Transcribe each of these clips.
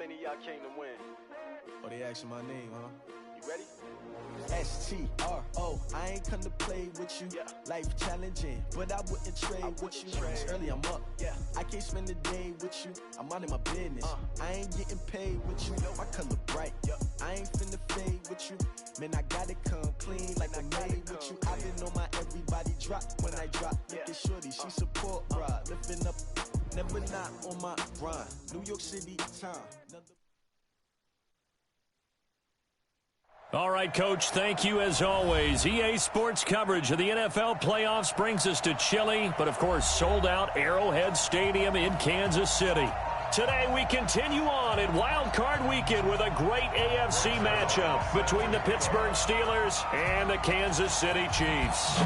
many of y'all came to win? Oh, they asking my name, huh? You ready? S-T-R-O, I ain't come to play with you. Yeah. Life challenging, but I wouldn't trade with you. It's early, I'm up. Yeah. I can't spend the day with you. I'm minding my business. I ain't getting paid with you. My color bright. I ain't finna fade with you. Man, I gotta come clean like I'm made with you. I've been on my everybody drop when I drop. Look at shorty, she support ride. Lifting up, never not on my grind. New York City time. All right, Coach, thank you as always. EA Sports coverage of the NFL playoffs brings us to chilly, but of course sold out Arrowhead Stadium in Kansas City. Today we continue on in Wild Card Weekend with a great AFC matchup between the Pittsburgh Steelers and the Kansas City Chiefs.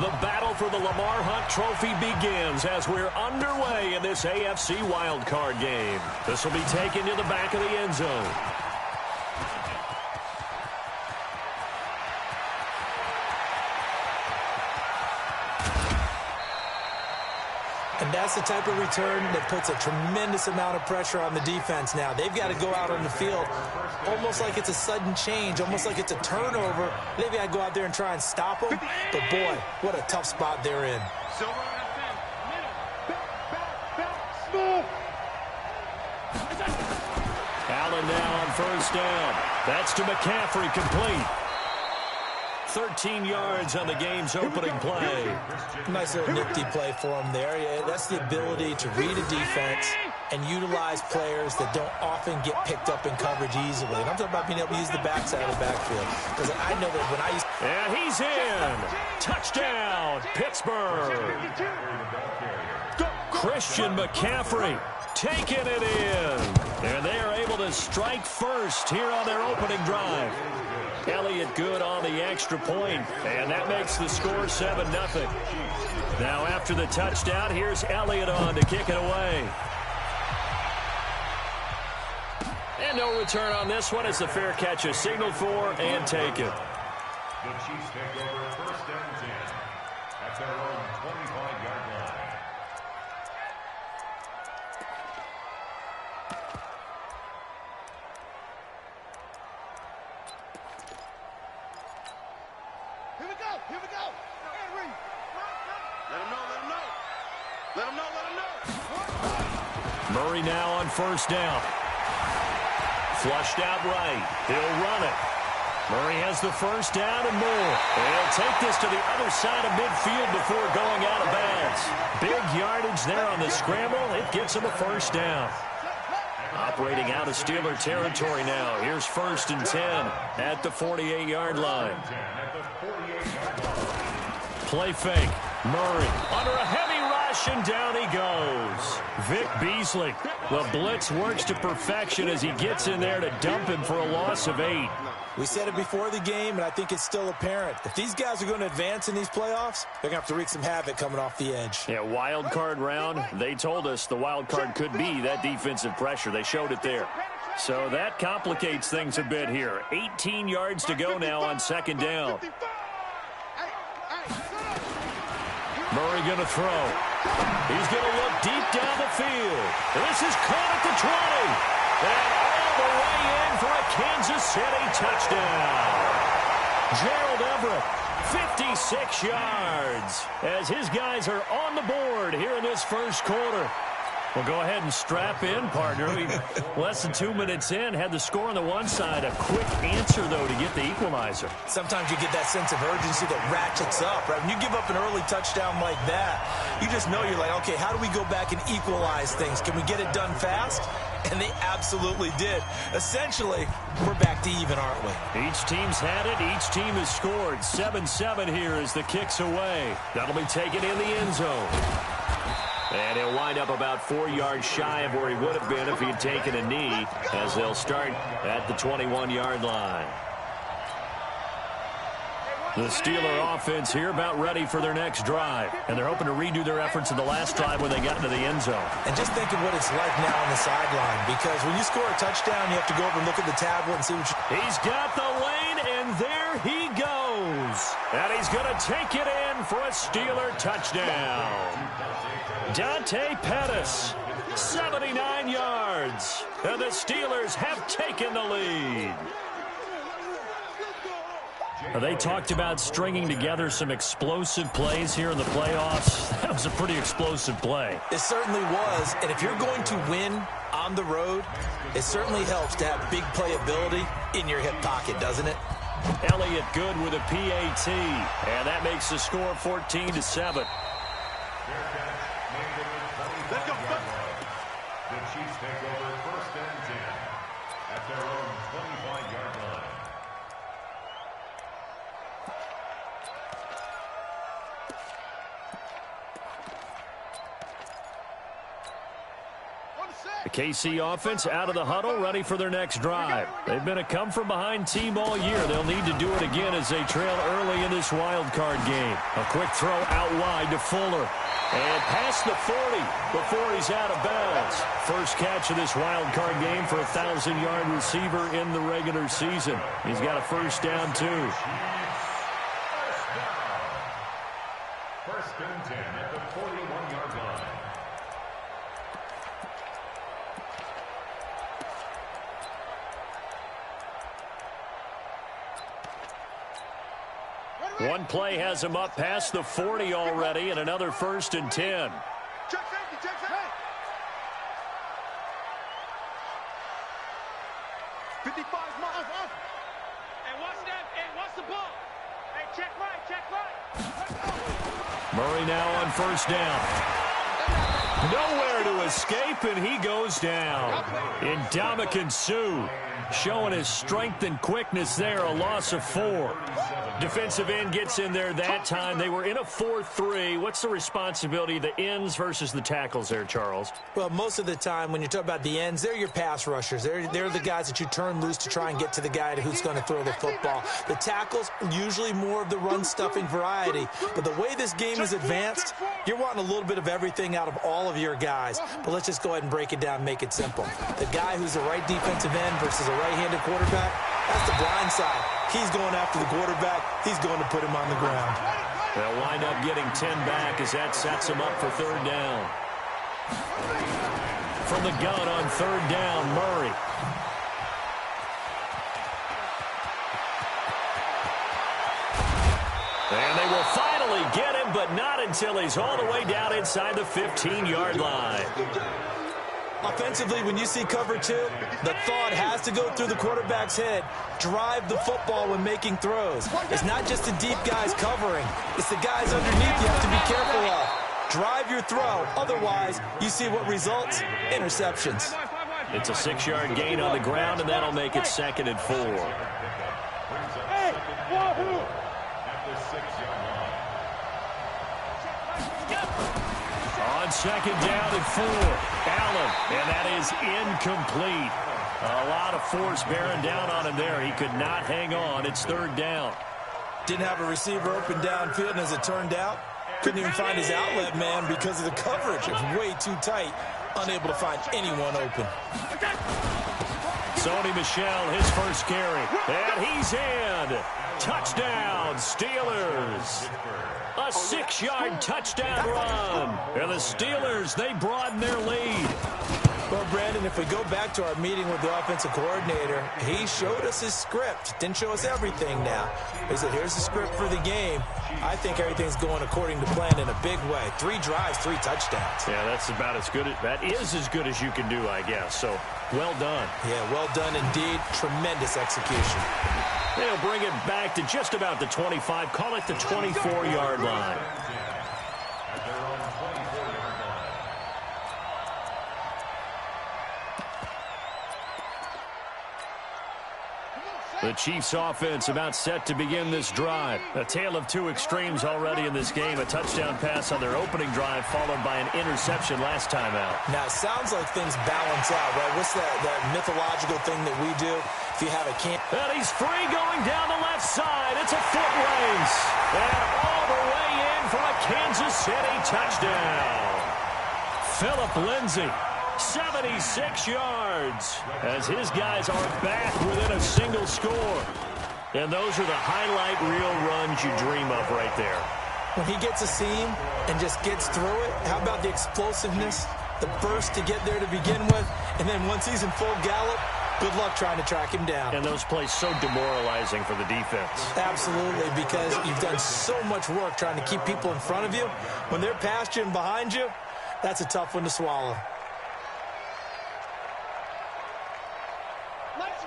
The battle for the Lamar Hunt Trophy begins as we're underway in this AFC Wild Card game. This will be taken to the back of the end zone. And that's the type of return that puts a tremendous amount of pressure on the defense now. They've got to go out on the field almost like it's a sudden change, almost like it's a turnover. They've got to go out there and try and stop them. But, boy, what a tough spot they're in. Allen now on first down. That's to McCaffrey, complete. 13 yards on the game's opening play. Nice little nifty play for him there. Yeah, that's the ability to read a defense and utilize players that don't often get picked up in coverage easily. And I'm talking about being able to use the backside of the backfield. Because I know that when I used... And he's in. Touchdown, Pittsburgh. Christian McCaffrey taking it in. And they are able to strike first here on their opening drive. Elliott good on the extra point, and that makes the score 7-0. Now after the touchdown, here's Elliott on to kick it away. And no return on this one as the fair catch is signaled for and taken. The Chiefs take over first down 10 at their own 25-yard line. Here we go. Henry. Let him know. Let him know. Murray now on first down. Flushed out right. He'll run it. Murray has the first down and more. He'll take this to the other side of midfield before going out of bounds. Big yardage there on the scramble. It gets him a first down. Operating out of Steeler territory now. Here's first and 10 at the 48-yard line. Play fake. Murray under a heavy rush, and down he goes. Vic Beasley. The blitz works to perfection as he gets in there to dump him for a loss of 8. We said it before the game, and I think it's still apparent. If these guys are going to advance in these playoffs, they're going to have to wreak some havoc coming off the edge. Yeah, wild card round. They told us the wild card could be that defensive pressure. They showed it there. So that complicates things a bit here. 18 yards to go now on second down. Murray going to throw. He's going to look deep down the field. This is caught at the 20. And all the way in for a Kansas City touchdown. Gerald Everett, 56 yards, as his guys are on the board here in this first quarter. Well, go ahead and strap in, partner. Less than 2 minutes in, had the score on the one side. A quick answer, though, to get the equalizer. Sometimes you get that sense of urgency that ratchets up, right? When you give up an early touchdown like that, you just know you're like, okay, how do we go back and equalize things? Can we get it done fast? And they absolutely did. Essentially, we're back to even, aren't we? Each team's had it. Each team has scored. 7-7 here as the kick's away. That'll be taken in the end zone. And he'll wind up about 4 yards shy of where he would have been if he had taken a knee, as they'll start at the 21-yard line. The Steeler offense here about ready for their next drive. And they're hoping to redo their efforts in the last drive when they got into the end zone. And just think of what it's like now on the sideline, because when you score a touchdown, you have to go over and look at the tablet and see what you... He's got the lane, and there he goes. And he's going to take it in for a Steeler touchdown. Dante Pettis, 79 yards. And the Steelers have taken the lead. They talked about stringing together some explosive plays here in the playoffs. That was a pretty explosive play. It certainly was. And if you're going to win on the road, it certainly helps to have big playability in your hip pocket, doesn't it? Elliott good with a PAT. And that makes the score 14-7. The Chiefs take over 1st and 10 at their own 25-yard line. The KC offense out of the huddle, ready for their next drive. They've been a come-from-behind team all year. They'll need to do it again as they trail early in this wild card game. A quick throw out wide to Fuller. And past the 40 before he's out of bounds. First catch of this wild card game for a 1,000-yard receiver in the regular season. He's got a first down, too. First and 10 at the 41-yard line. One play has him up past the 40 already, and another 1st and 10. Check safety, check safety. 55 miles off. Hey, watch that. Hey, watch the ball. Hey, check right, check right. Murray now on first down. Nowhere to escape, and he goes down. Ndamukong Suh showing his strength and quickness there, a loss of 4. Defensive end gets in there that time. They were in a 4-3. What's the responsibility of the ends versus the tackles there, Charles? Well, most of the time when you talk about the ends, they're your pass rushers. They're the guys that you turn loose to try and get to the guy who's going to throw the football. The tackles, usually more of the run-stuffing variety. But the way this game is advanced, you're wanting a little bit of everything out of all of your guys. But let's just go ahead and break it down and make it simple. The guy who's the right defensive end versus a right-handed quarterback, that's the blind side. He's going after the quarterback. He's going to put him on the ground. They'll wind up getting 10 back as that sets him up for 3rd down. From the gun on 3rd down, Murray. And they will finally get him, but not until he's all the way down inside the 15-yard line. Offensively, when you see cover 2, the thought has to go through the quarterback's head. Drive the football when making throws. It's not just the deep guys covering. It's the guys underneath you have to be careful of. Drive your throw. Otherwise, you see what results? Interceptions. It's a 6-yard gain on the ground, and that'll make it 2nd and 4. Hey, wahoo! At the 6-yard line. On 2nd down and 4, Allen, and that is incomplete. A lot of force bearing down on him there. He could not hang on. It's 3rd down. Didn't have a receiver open downfield, and as it turned out, couldn't even find his outlet man because of the coverage. It was way too tight, unable to find anyone open. Sony Michel, his first carry, and he's in. Touchdown, Steelers. A 6-yard touchdown run. And the Steelers, they broaden their lead. Well, Brandon, if we go back to our meeting with the offensive coordinator, he showed us his script. Didn't show us everything now. He said, here's the script for the game. I think everything's going according to plan in a big way. 3 drives, 3 touchdowns. Yeah, that's about as good. That is as good as you can do, I guess. So, well done. Yeah, well done indeed. Tremendous execution. They'll bring it back to just about the 25. Call it the 24-yard line. At their own 24-yard line. The Chiefs offense about set to begin this drive. A tale of 2 extremes already in this game. A touchdown pass on their opening drive followed by an interception last time out. Now, it sounds like things balance out, right? What's that mythological thing that we do? If you have a camp. And he's free going down the left side. It's a foot race. And all the way in for a Kansas City touchdown. Phillip Lindsay, 76 yards, as his guys are back within a single score. And those are the highlight reel runs you dream of right there. When he gets a seam and just gets through it, how about the explosiveness, the burst to get there to begin with, and then once he's in full gallop, good luck trying to track him down. And those plays so demoralizing for the defense. Absolutely, because you've done so much work trying to keep people in front of you. When they're past you and behind you, that's a tough one to swallow.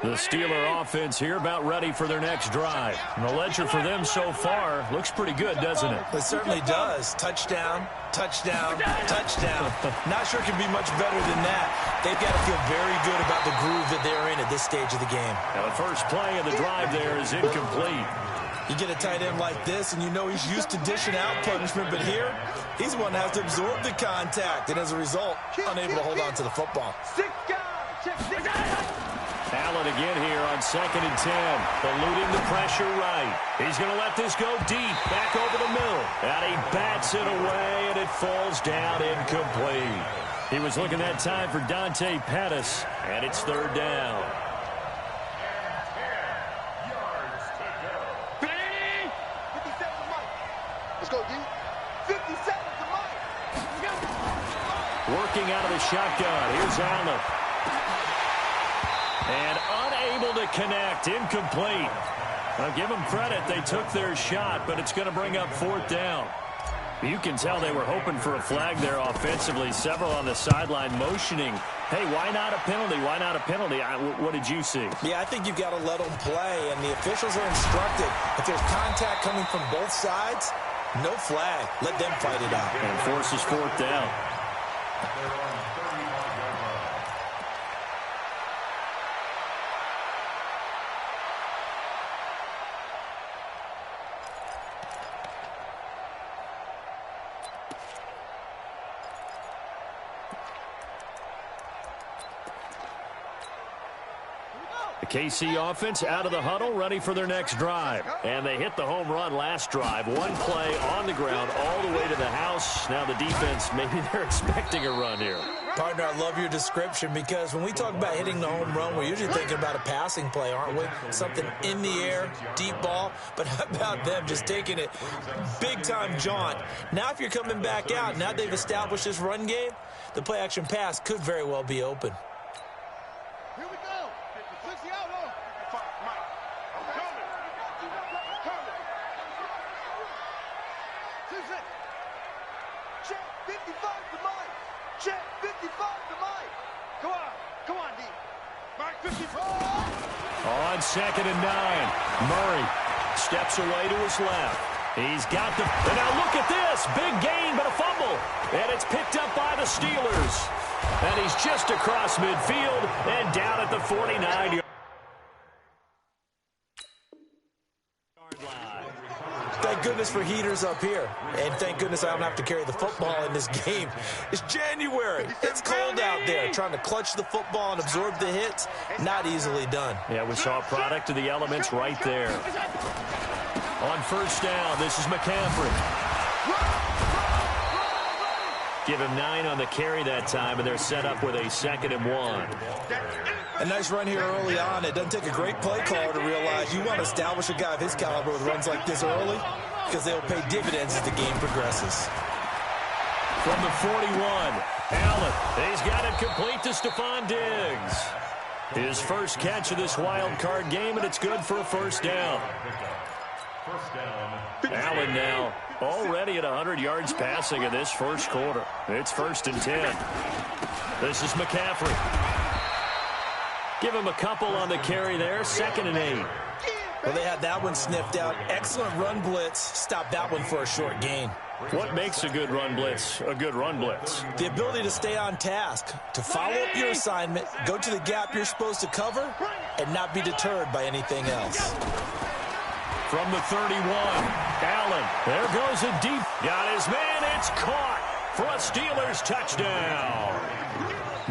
The Steeler offense here about ready for their next drive. And the ledger for them so far looks pretty good, doesn't it? It certainly does. Touchdown, touchdown, touchdown. Not sure it can be much better than that. They've got to feel very good about the groove that they're in at this stage of the game. Now the first play of the drive there is incomplete. You get a tight end like this, and you know he's used to dishing out punishment, but here, he's the one that has to absorb the contact, and as a result, unable to hold on to the football. Allen again here on 2nd and 10. Eluding the pressure right. He's going to let this go deep. Back over the middle. And he bats it away, and it falls down incomplete. He was looking that time for Dante Pettis, and it's 3rd down. 50 seconds to Mike. Let's go, D. 50 seconds to Mike. Working out of the shotgun. Here's Allen. And unable to connect. Incomplete. I'll give them credit. They took their shot, but it's going to bring up 4th down. You can tell they were hoping for a flag there offensively. Several on the sideline motioning. Hey, why not a penalty? Why not a penalty? What did you see? Yeah, I think you've got to let them play, and the officials are instructed. If there's contact coming from both sides, no flag. Let them fight it out. And forces 4th down. KC offense out of the huddle, ready for their next drive. And they hit the home run last drive. One play on the ground all the way to the house. Now the defense, maybe they're expecting a run here. Partner, I love your description because when we talk about hitting the home run, we're usually thinking about a passing play, aren't we? Something in the air, deep ball. But how about them just taking it big-time jaunt? Now if you're coming back out, now they've established this run game, the play-action pass could very well be open. Here we go. 60 out, oh. Mike, I'm coming. I'm coming. 2 seconds. Check 55 to Mike. Check 55 to Mike. Come on. Come on, D. Mike 54. On 2nd and 9. Murray steps away to his left. He's got the... And now look at this. Big gain, but a fumble. And it's picked up by the Steelers. And he's just across midfield and down at the 49-yard line. Thank goodness for heaters up here. And thank goodness I don't have to carry the football in this game. It's January. It's cold out there. Trying to clutch the football and absorb the hits, not easily done. Yeah, we saw a product of the elements right there. On 1st down, this is McCaffrey. Give him 9 on the carry that time, and they're set up with a 2nd and 1. A nice run here early on. It doesn't take a great play caller to realize you want to establish a guy of his caliber with runs like this early because they'll pay dividends as the game progresses. From the 41, Allen. He's got it complete to Stephon Diggs. His first catch of this wild card game, and it's good for a 1st down. Allen now already at 100 yards passing in this first quarter. It's 1st and 10. This is McCaffrey. Give him a couple on the carry there. 2nd and 8. Well, they had that one sniffed out. Excellent run blitz. Stop that one for a short gain. What makes a good run blitz a good run blitz? The ability to stay on task, to follow up your assignment, go to the gap you're supposed to cover, and not be deterred by anything else. From the 31, Allen. There goes a deep. Got his man. It's caught for a Steelers touchdown.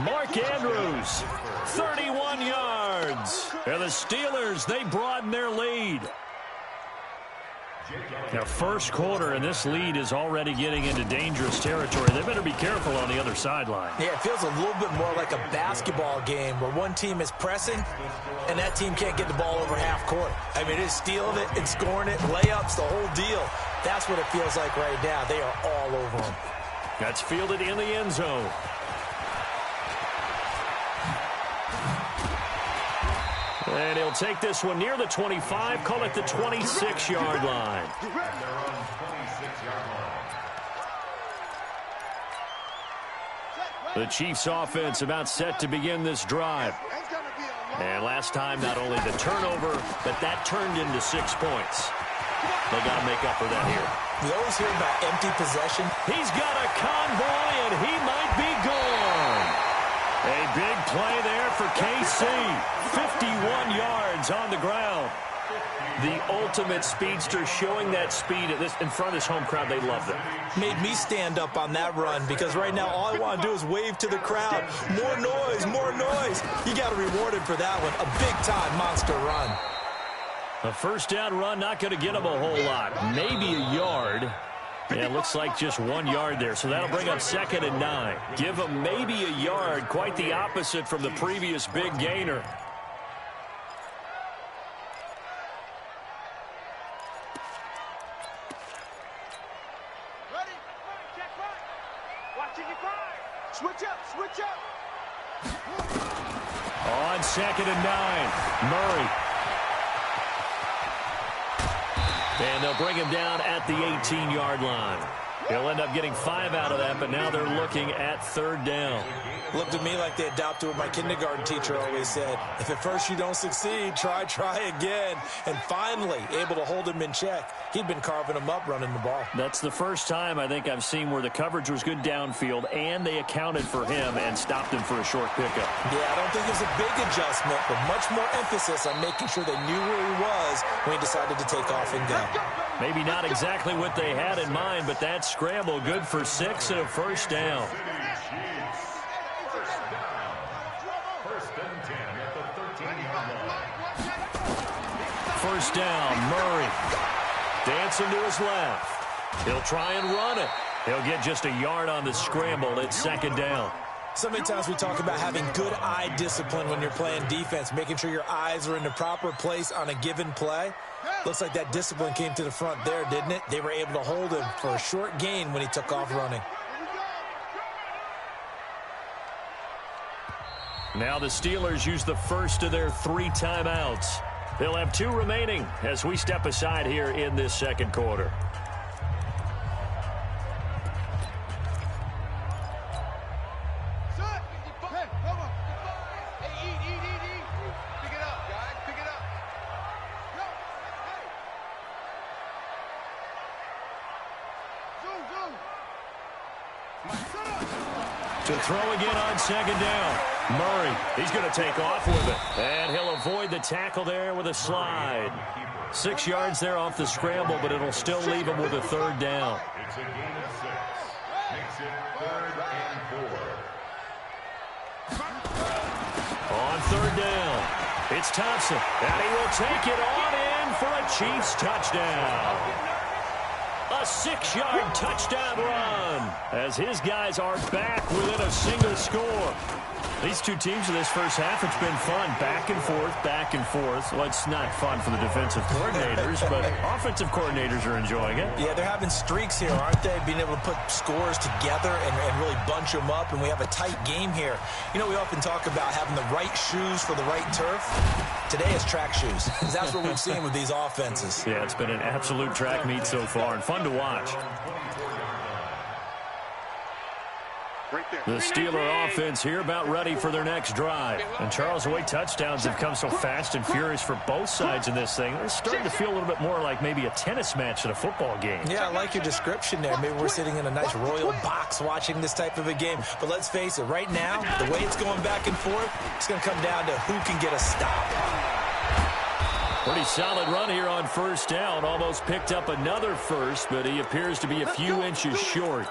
Mark Andrews, 31 yards. And the Steelers, they broaden their lead. Now, first quarter, and this lead is already getting into dangerous territory. They better be careful on the other sideline. Yeah, it feels a little bit more like a basketball game where one team is pressing and that team can't get the ball over half court. I mean, it's stealing it and scoring it, layups, the whole deal. That's what it feels like right now. They are all over them. That's fielded in the end zone. And he'll take this one near the 25, call it the 26-yard line. They're on 26-yard line. The Chiefs offense about set to begin this drive. And last time, not only the turnover, but that turned into 6 points. They got to make up for that here. We always hear about empty possession. He's got a convoy, and he might be gone. A big play there for KC. 51 yards on the ground. The ultimate speedster, showing that speed in front of this home crowd. They love them. Made me stand up on that run because right now all I want to do is wave to the crowd. More noise, more noise. You got to reward him for that one. A big-time monster run. A first down run, not going to get him a whole lot. Maybe a yard. Yeah, it looks like just 1 yard there, so that'll bring up 2nd and 9. Give him maybe a yard, quite the opposite from the previous big gainer. Ready? Check right. Watching it right. Switch up, switch up. On 2nd and 9, Murray. And they'll bring him down at the 18-yard line. He'll end up getting 5 out of that, but now they're looking at 3rd down. Looked to me like they adopted what my kindergarten teacher always said. If at first you don't succeed, try again. And finally, able to hold him in check. He'd been carving him up running the ball. That's the first time I think I've seen where the coverage was good downfield, and they accounted for him and stopped him for a short pickup. Yeah, I don't think it was a big adjustment, but much more emphasis on making sure they knew where he was when he decided to take off and go. Maybe not exactly what they had in mind, but that scramble good for 6 and a first down. First and 10 at the 13-yard line. First down, Murray. Dancing to his left. He'll try and run it. He'll get just a yard on the scramble. It's 2nd down. So many times we talk about having good eye discipline when you're playing defense, making sure your eyes are in the proper place on a given play. Looks like that discipline came to the front there, didn't it? They were able to hold him for a short gain when he took off running. Now the Steelers use the first of their 3 timeouts. They'll have 2 remaining as we step aside here in this 2nd quarter. To throw again on 2nd down. Murray, he's going to take off with it. And he'll avoid the tackle there with a slide. 6 yards there off the scramble, but it'll still leave him with a 3rd down. It's a gain of 6. Makes it 3rd and 4. On 3rd down, it's Thompson. And he will take it on in for a Chiefs touchdown. A 6-yard touchdown run as his guys are back within a single score. These 2 teams in this first half, it's been fun. Back and forth, back and forth. Well, it's not fun for the defensive coordinators, but offensive coordinators are enjoying it. Yeah, they're having streaks here, aren't they? Being able to put scores together and really bunch them up, and we have a tight game here. You know, we often talk about having the right shoes for the right turf. Today is track shoes, because that's what we've seen with these offenses. Yeah, it's been an absolute track meet so far, and fun to watch. The Steeler offense here about ready for their next drive. And Charles, the way touchdowns have come so fast and furious for both sides in this thing, it's starting to feel a little bit more like maybe a tennis match at a football game. Yeah, I like your description there. Maybe we're sitting in a nice royal box watching this type of a game. But let's face it, right now, the way it's going back and forth, it's going to come down to who can get a stop. Pretty solid run here on 1st down. Almost picked up another first, but he appears to be a few inches short.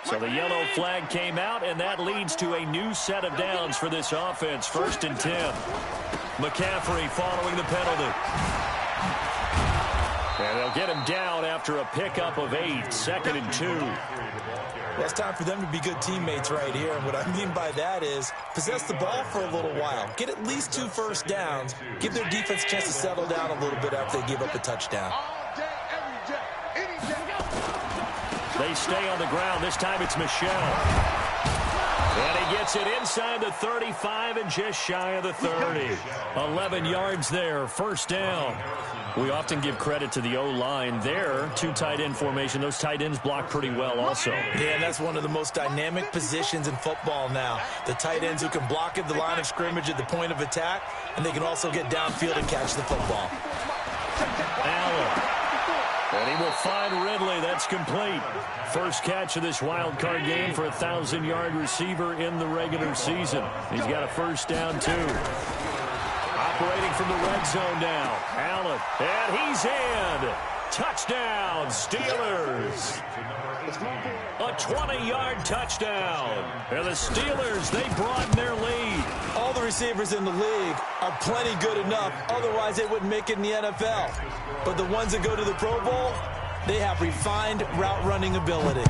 So the yellow flag came out, and that leads to a new set of downs for this offense. 1st and 10. McCaffrey following the penalty. And they'll get him down after a pickup of 8, 2nd and 2. Well, it's time for them to be good teammates right here. And what I mean by that is possess the ball for a little while. Get at least 2 first downs. Give their defense a chance to settle down a little bit after they give up a touchdown. All day, every day, any day. They stay on the ground. This time it's Michel. And he gets it inside the 35 and just shy of the 30. 11 yards there, first down. We often give credit to the O-line there. 2 tight end formation. Those tight ends block pretty well also. Yeah, and that's one of the most dynamic positions in football now. The tight ends who can block at the line of scrimmage at the point of attack, and they can also get downfield and catch the football. Allen. And he will find Ridley. That's complete. First catch of this wild card game for a 1,000-yard receiver in the regular season. He's got a first down, too. Operating from the red zone now. Allen. And he's in. Touchdown, Steelers. A 20-yard touchdown. And the Steelers, they broaden their lead. All the receivers in the league are plenty good enough. Otherwise, they wouldn't make it in the NFL. But the ones that go to the Pro Bowl, they have refined route running ability.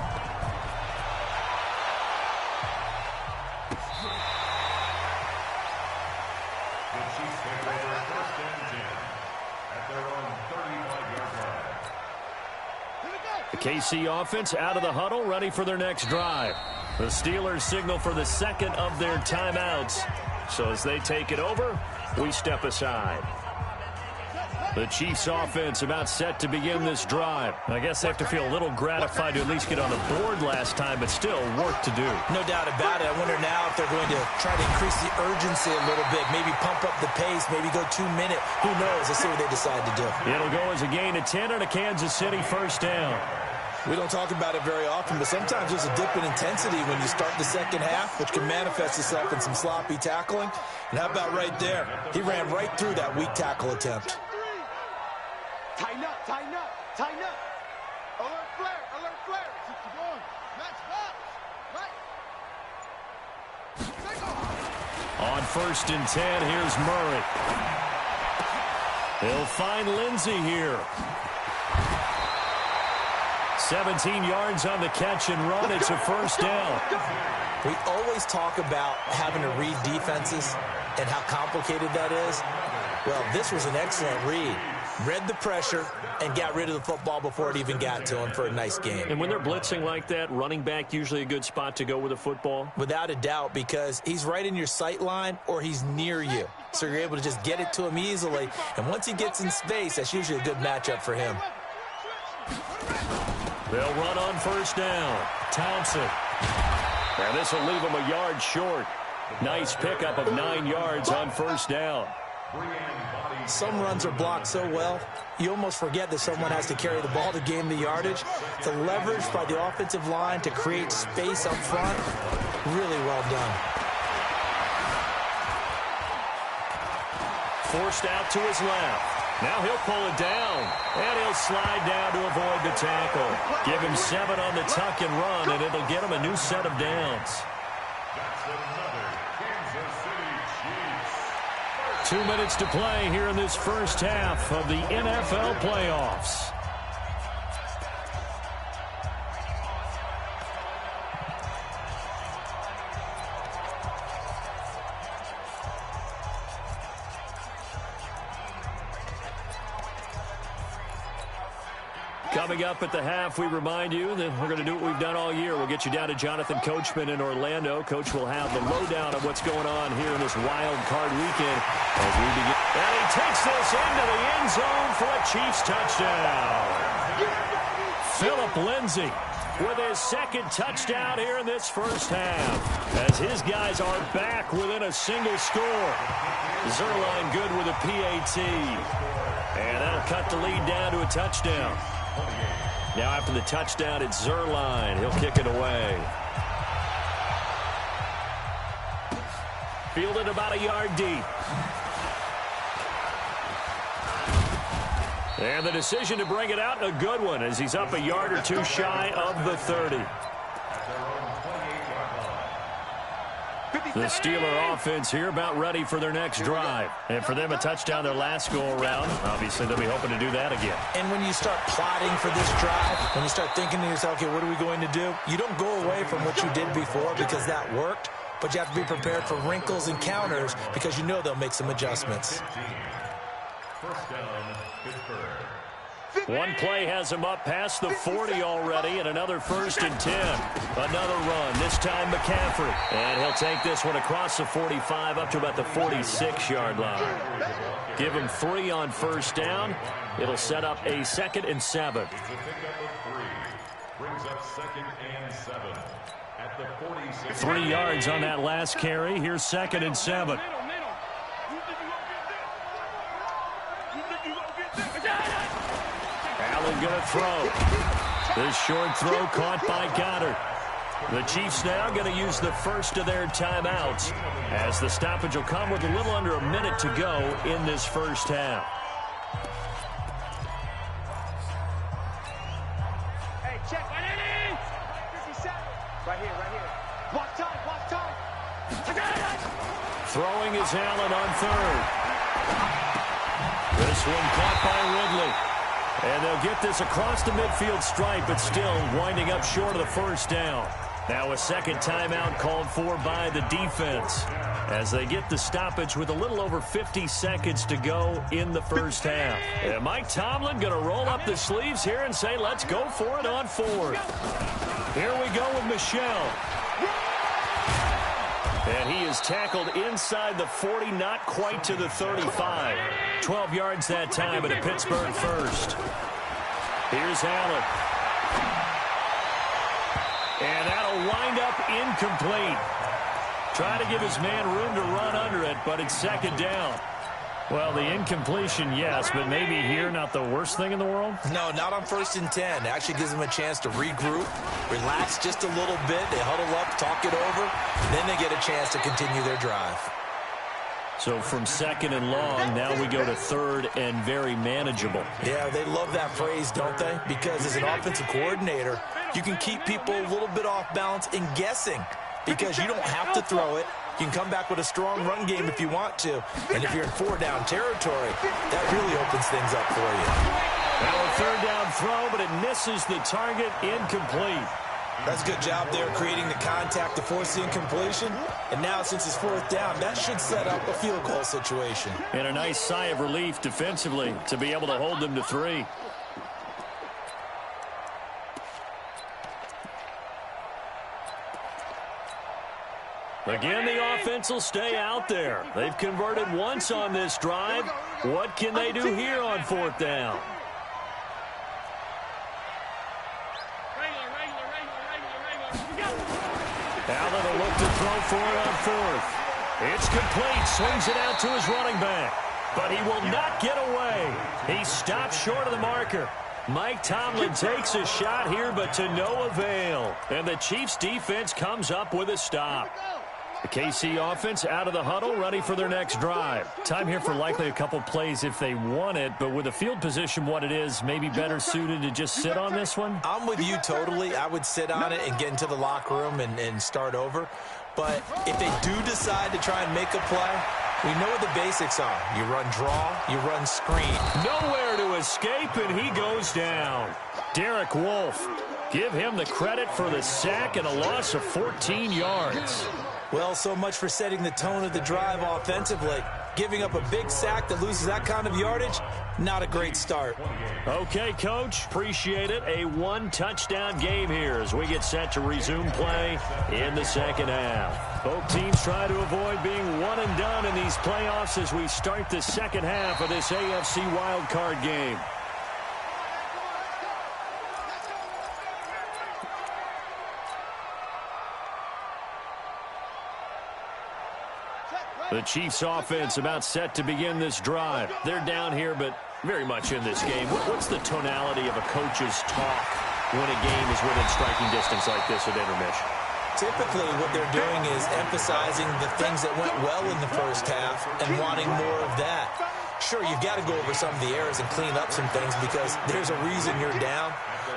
The KC offense out of the huddle, ready for their next drive. The Steelers signal for the second of their timeouts. So as they take it over, we step aside. The Chiefs offense about set to begin this drive. I guess they have to feel a little gratified to at least get on the board last time, but still work to do. No doubt about it. I wonder now if they're going to try to increase the urgency a little bit, maybe pump up the pace, maybe go 2-minute. Who knows? Let's see what they decide to do. It'll go as a gain of 10 and a Kansas City first down. We don't talk about it very often, but sometimes there's a dip in intensity when you start the second half, which can manifest itself in some sloppy tackling. And how about right there? He ran right through that weak tackle attempt. Tighten up, tighten up, tighten up. Alert flare, alert flare. Keep going. Max box. Right. On first and 10, here's Murray. He'll find Lindsey here. 17 yards on the catch and run. It's a first down. We always talk about having to read defenses and how complicated that is. Well, this was an excellent read. Read the pressure and got rid of the football before it even got to him for a nice game. And when they're blitzing like that, running back usually a good spot to go with the football? Without a doubt, because he's right in your sight line or he's near you. So you're able to just get it to him easily. And once he gets in space, that's usually a good matchup for him. They'll run on first down. Townsend. And this will leave him a yard short. Nice pickup of 9 yards on first down. Some runs are blocked so well, you almost forget that someone has to carry the ball to gain the yardage. The leverage by the offensive line to create space up front, really well done. Forced out to his left. Now he'll pull it down, and he'll slide down to avoid the tackle. Give him 7 on the tuck and run, and it'll get him a new set of downs. 2 minutes to play here in this first half of the NFL playoffs. Coming up at the half, we remind you that we're going to do what we've done all year. We'll get you down to Jonathan Coachman in Orlando. Coach will have the lowdown of what's going on here in this wild card weekend as we begin. And he takes this into the end zone for a Chiefs touchdown. Phillip Lindsay with his second touchdown here in this first half as his guys are back within a single score. Zerline good with a PAT. And that'll cut the lead down to a touchdown. Now after the touchdown, it's Zerline. He'll kick it away. Fielded about a yard deep. And the decision to bring it out, a good one, as he's up a yard or two shy of the 30. The Steeler offense here about ready for their next drive. And for them, a touchdown their last go-around. Obviously, they'll be hoping to do that again. And when you start plotting for this drive, when you start thinking to yourself, okay, what are we going to do? You don't go away from what you did before because that worked, but you have to be prepared for wrinkles and counters because you know they'll make some adjustments. First down, Pittsburgh. One play has him up past the 40 already, and another 1st and 10. Another run, this time McCaffrey. And he'll take this one across the 45 up to about the 46-yard line. Give him 3 on 1st down. It'll set up a 2nd and 7. It's a pickup of 3. Brings up 2nd and 7 at the 46. 3 yards on that last carry. Here's 2nd and 7. Allen going to throw. This short throw caught by Goddard. The Chiefs now going to use the first of their timeouts as the stoppage will come with a little under a minute to go in this first half. Hey, check. Right here, right here. Block time, block time. Throwing is Allen on 3rd. This one caught by Ridley. And they'll get this across the midfield stripe, but still winding up short of the 1st down. Now a 2nd timeout called for by the defense as they get the stoppage with a little over 50 seconds to go in the first half. And Mike Tomlin going to roll up the sleeves here and say, let's go for it on 4th. Here we go with Michel. And he is tackled inside the 40, not quite to the 35. 12 yards that time at a Pittsburgh 1st. Here's Allen. And that'll wind up incomplete. Trying to give his man room to run under it, but it's 2nd down. Well, the incompletion, yes, but maybe here not the worst thing in the world? No, not on 1st and 10. It actually gives them a chance to regroup, relax just a little bit. They huddle up, talk it over, then they get a chance to continue their drive. So from 2nd and long, now we go to 3rd and very manageable. Yeah, they love that phrase, don't they? Because as an offensive coordinator, you can keep people a little bit off balance and guessing because you don't have to throw it. You can come back with a strong run game if you want to. And if you're in 4-down territory, that really opens things up for you. Now a 3rd down throw, but it misses the target, incomplete. That's a good job there creating the contact to force the incompletion. And now since it's 4th down, that should set up a field goal situation. And a nice sigh of relief defensively to be able to hold them to 3. Again, the offense will stay out there. They've converted once on this drive. What can they do here on 4th down? Allen will look to throw for it on 4th. It's complete. Swings it out to his running back. But he will not get away. He stopped short of the marker. Mike Tomlin takes a shot here, but to no avail. And the Chiefs defense comes up with a stop. The KC offense out of the huddle, ready for their next drive. Time here for likely a couple plays if they want it, but with the field position what it is, maybe better suited to just sit on this one? I'm with you totally. I would sit on it and get into the locker room and start over. But if they do decide to try and make a play, we know what the basics are. You run draw, you run screen. Nowhere to escape, and he goes down. Derek Wolfe, give him the credit for the sack and a loss of 14 yards. Well, so much for setting the tone of the drive offensively. Giving up a big sack that loses that kind of yardage, not a great start. Okay, Coach, appreciate it. A 1-touchdown game here as we get set to resume play in the second half. Both teams try to avoid being one and done in these playoffs as we start the second half of this AFC wildcard game. The Chiefs offense about set to begin this drive. They're down here, but very much in this game. What's the tonality of a coach's talk when a game is within striking distance like this at intermission? Typically, what they're doing is emphasizing the things that went well in the first half and wanting more of that. Sure, you've got to go over some of the errors and clean up some things because there's a reason you're down.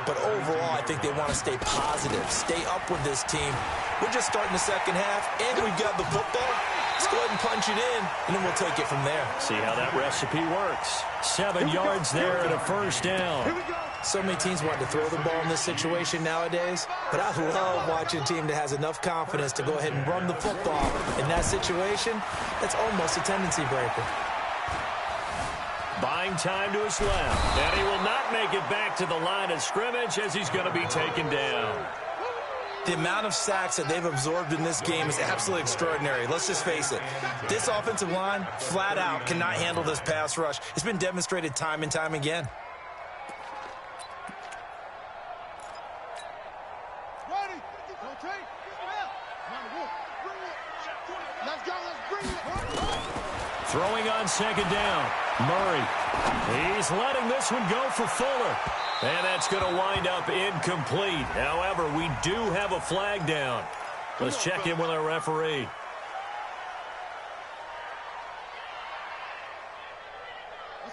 But overall, I think they want to stay positive, stay up with this team. We're just starting the second half, and we've got the football. Let's go ahead and punch it in, and then we'll take it from there. See how that recipe works. 7 yards there and a first down. So many teams want to throw the ball in this situation nowadays, but I love watching a team that has enough confidence to go ahead and run the football. In that situation, that's almost a tendency breaker. Buying time to his left, and he will not make it back to the line of scrimmage as he's going to be taken down. The amount of sacks that they've absorbed in this game is absolutely extraordinary. Let's just face it. This offensive line, flat out, cannot handle this pass rush. It's been demonstrated time and time again. Throwing on second down. Murray. He's letting this one go for Fuller. And that's going to wind up incomplete. However, we do have a flag down. Let's check in with our referee.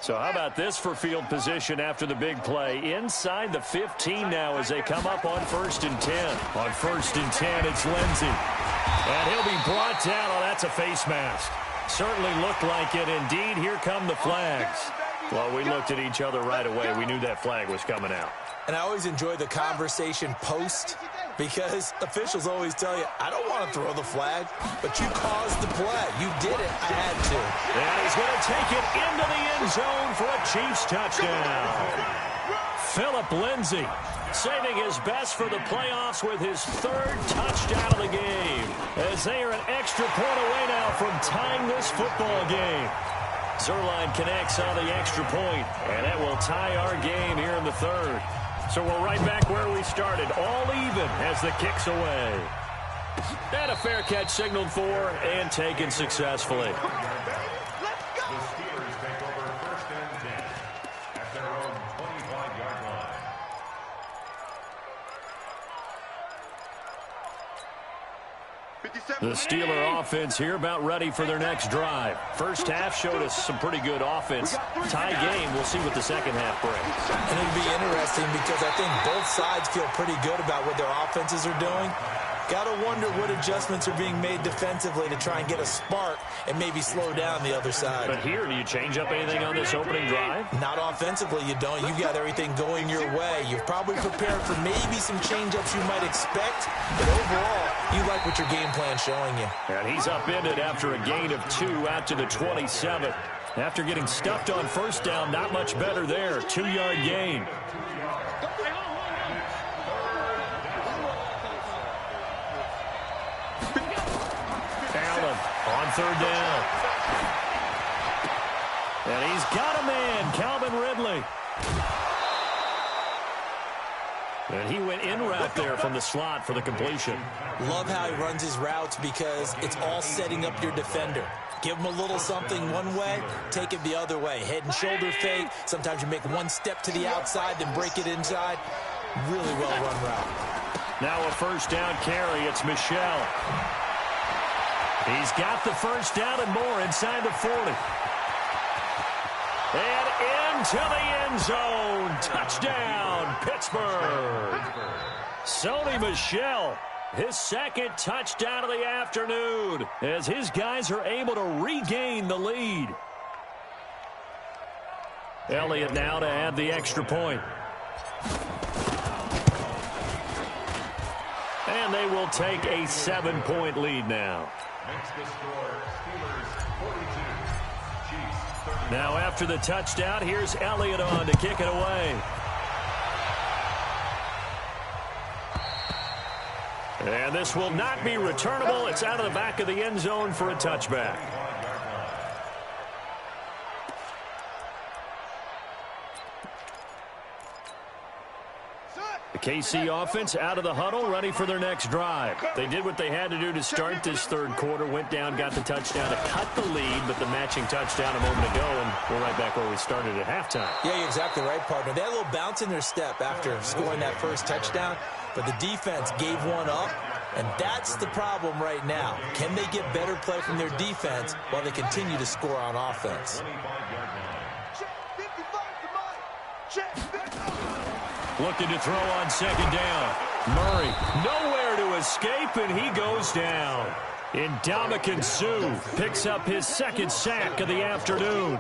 So how about this for field position after the big play? Inside the 15 now as they come up on 1st and 10. On 1st and 10, it's Lindsey. And he'll be brought down. Oh, that's a face mask. Certainly looked like it. Indeed, here come the flags. Well, we looked at each other right away. We knew that flag was coming out. And I always enjoy the conversation post because officials always tell you, I don't want to throw the flag, but you caused the play. You did it. I had to. And he's going to take it into the end zone for a Chiefs touchdown. Phillip Lindsay saving his best for the playoffs with his 3rd touchdown of the game, as they are an extra point away now from tying this football game. Zerline connects on the extra point, and that will tie our game here in the 3rd. So we're right back where we started, all even as the kick's away. And a fair catch signaled for and taken successfully. The Steelers take over 1st and 10 at their own 25-yard line. The Steeler offense here about ready for their next drive. First half showed us some pretty good offense. Tie game, we'll see what the second half brings. And it'll be interesting because I think both sides feel pretty good about what their offenses are doing. Got to wonder what adjustments are being made defensively to try and get a spark and maybe slow down the other side. But here, do you change up anything on this opening drive? Not offensively, you don't. You've got everything going your way. You've probably prepared for maybe some change-ups you might expect, but overall, you like what your game plan's showing you. And he's upended after a gain of 2 out to the 27. After getting stuffed on 1st down, not much better there. 2-yard gain. On 3rd down. And he's got a man, Calvin Ridley. And he went in route there from the slot for the completion. Love how he runs his routes because it's all setting up your defender. Give him a little something one way, take it the other way. Head and shoulder fake. Sometimes you make one step to the outside, then break it inside. Really well-run route. Now a 1st down carry. It's Michelle. He's got the 1st down and more inside the 40. And into the end zone. Touchdown, Pittsburgh. Sony Michel, his 2nd touchdown of the afternoon, as his guys are able to regain the lead. Elliott now to add the extra point. And they will take a 7-point lead now. Makes the score Steelers 42, Chiefs 30. Now after the touchdown, here's Elliott on to kick it away. And this will not be returnable. It's out of the back of the end zone for a touchback. The KC offense out of the huddle, ready for their next drive. They did what they had to do to start this 3rd quarter, went down, got the touchdown to cut the lead, but the matching touchdown a moment ago, and we're right back where we started at halftime. Yeah, you're exactly right, partner. They had a little bounce in their step after scoring that 1st touchdown, but the defense gave one up, and that's the problem right now. Can they get better play from their defense while they continue to score on offense? Check 55 to Mike. Check 55. looking to throw on second down. Murray, nowhere to escape, and he goes down. Ndamukong Suh picks up his second sack of the afternoon.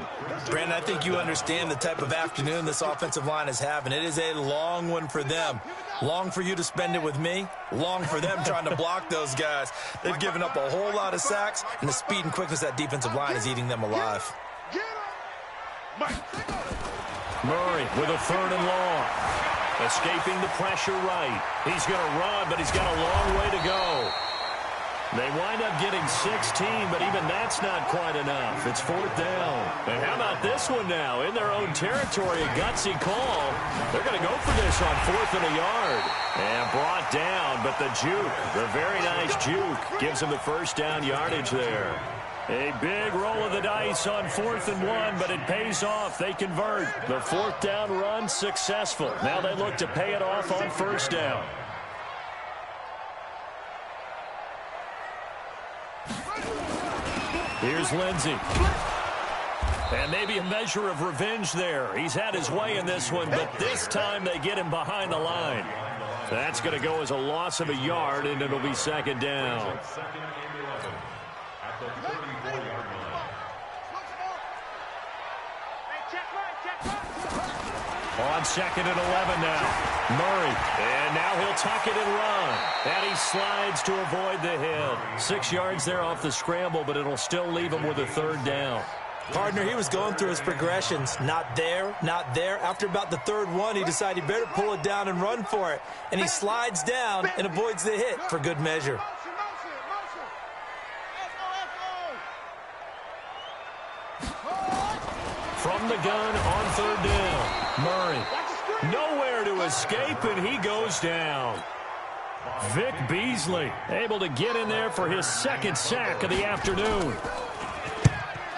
Brandon, I think you understand the type of afternoon this offensive line is having. It is a long one for them. Long for you to spend it with me. Long for them trying to block those guys. They've given up a whole lot of sacks, and the speed and quickness of that defensive line is eating them alive. Murray with a 3rd and long. Escaping the pressure right. He's going to run, but he's got a long way to go. They wind up getting 16, but even that's not quite enough. It's 4th down. And how about this one now? In their own territory, a gutsy call. They're going to go for this on 4th and a yard. And brought down, but the juke, the very nice juke, gives them the first down yardage there. A big roll of the dice on 4th and 1, but it pays off. They convert. The 4th down run successful. Now they look to pay it off on 1st down. Here's Lindsey. And maybe a measure of revenge there. He's had his way in this one, but this time they get him behind the line. That's going to go as a loss of a yard, and it'll be 2nd down. On 2nd and 11 now. Murray. And now he'll tuck it and run. And he slides to avoid the hit. 6 yards there off the scramble, but it'll still leave him with a 3rd down. Partner, he was going through his progressions. Not there, not there. After about the 3rd one, he decided he better pull it down and run for it. And he slides down and avoids the hit for good measure. From the gun on 3rd down. Murray. Nowhere to escape, and he goes down. Vic Beasley able to get in there for his 2nd sack of the afternoon.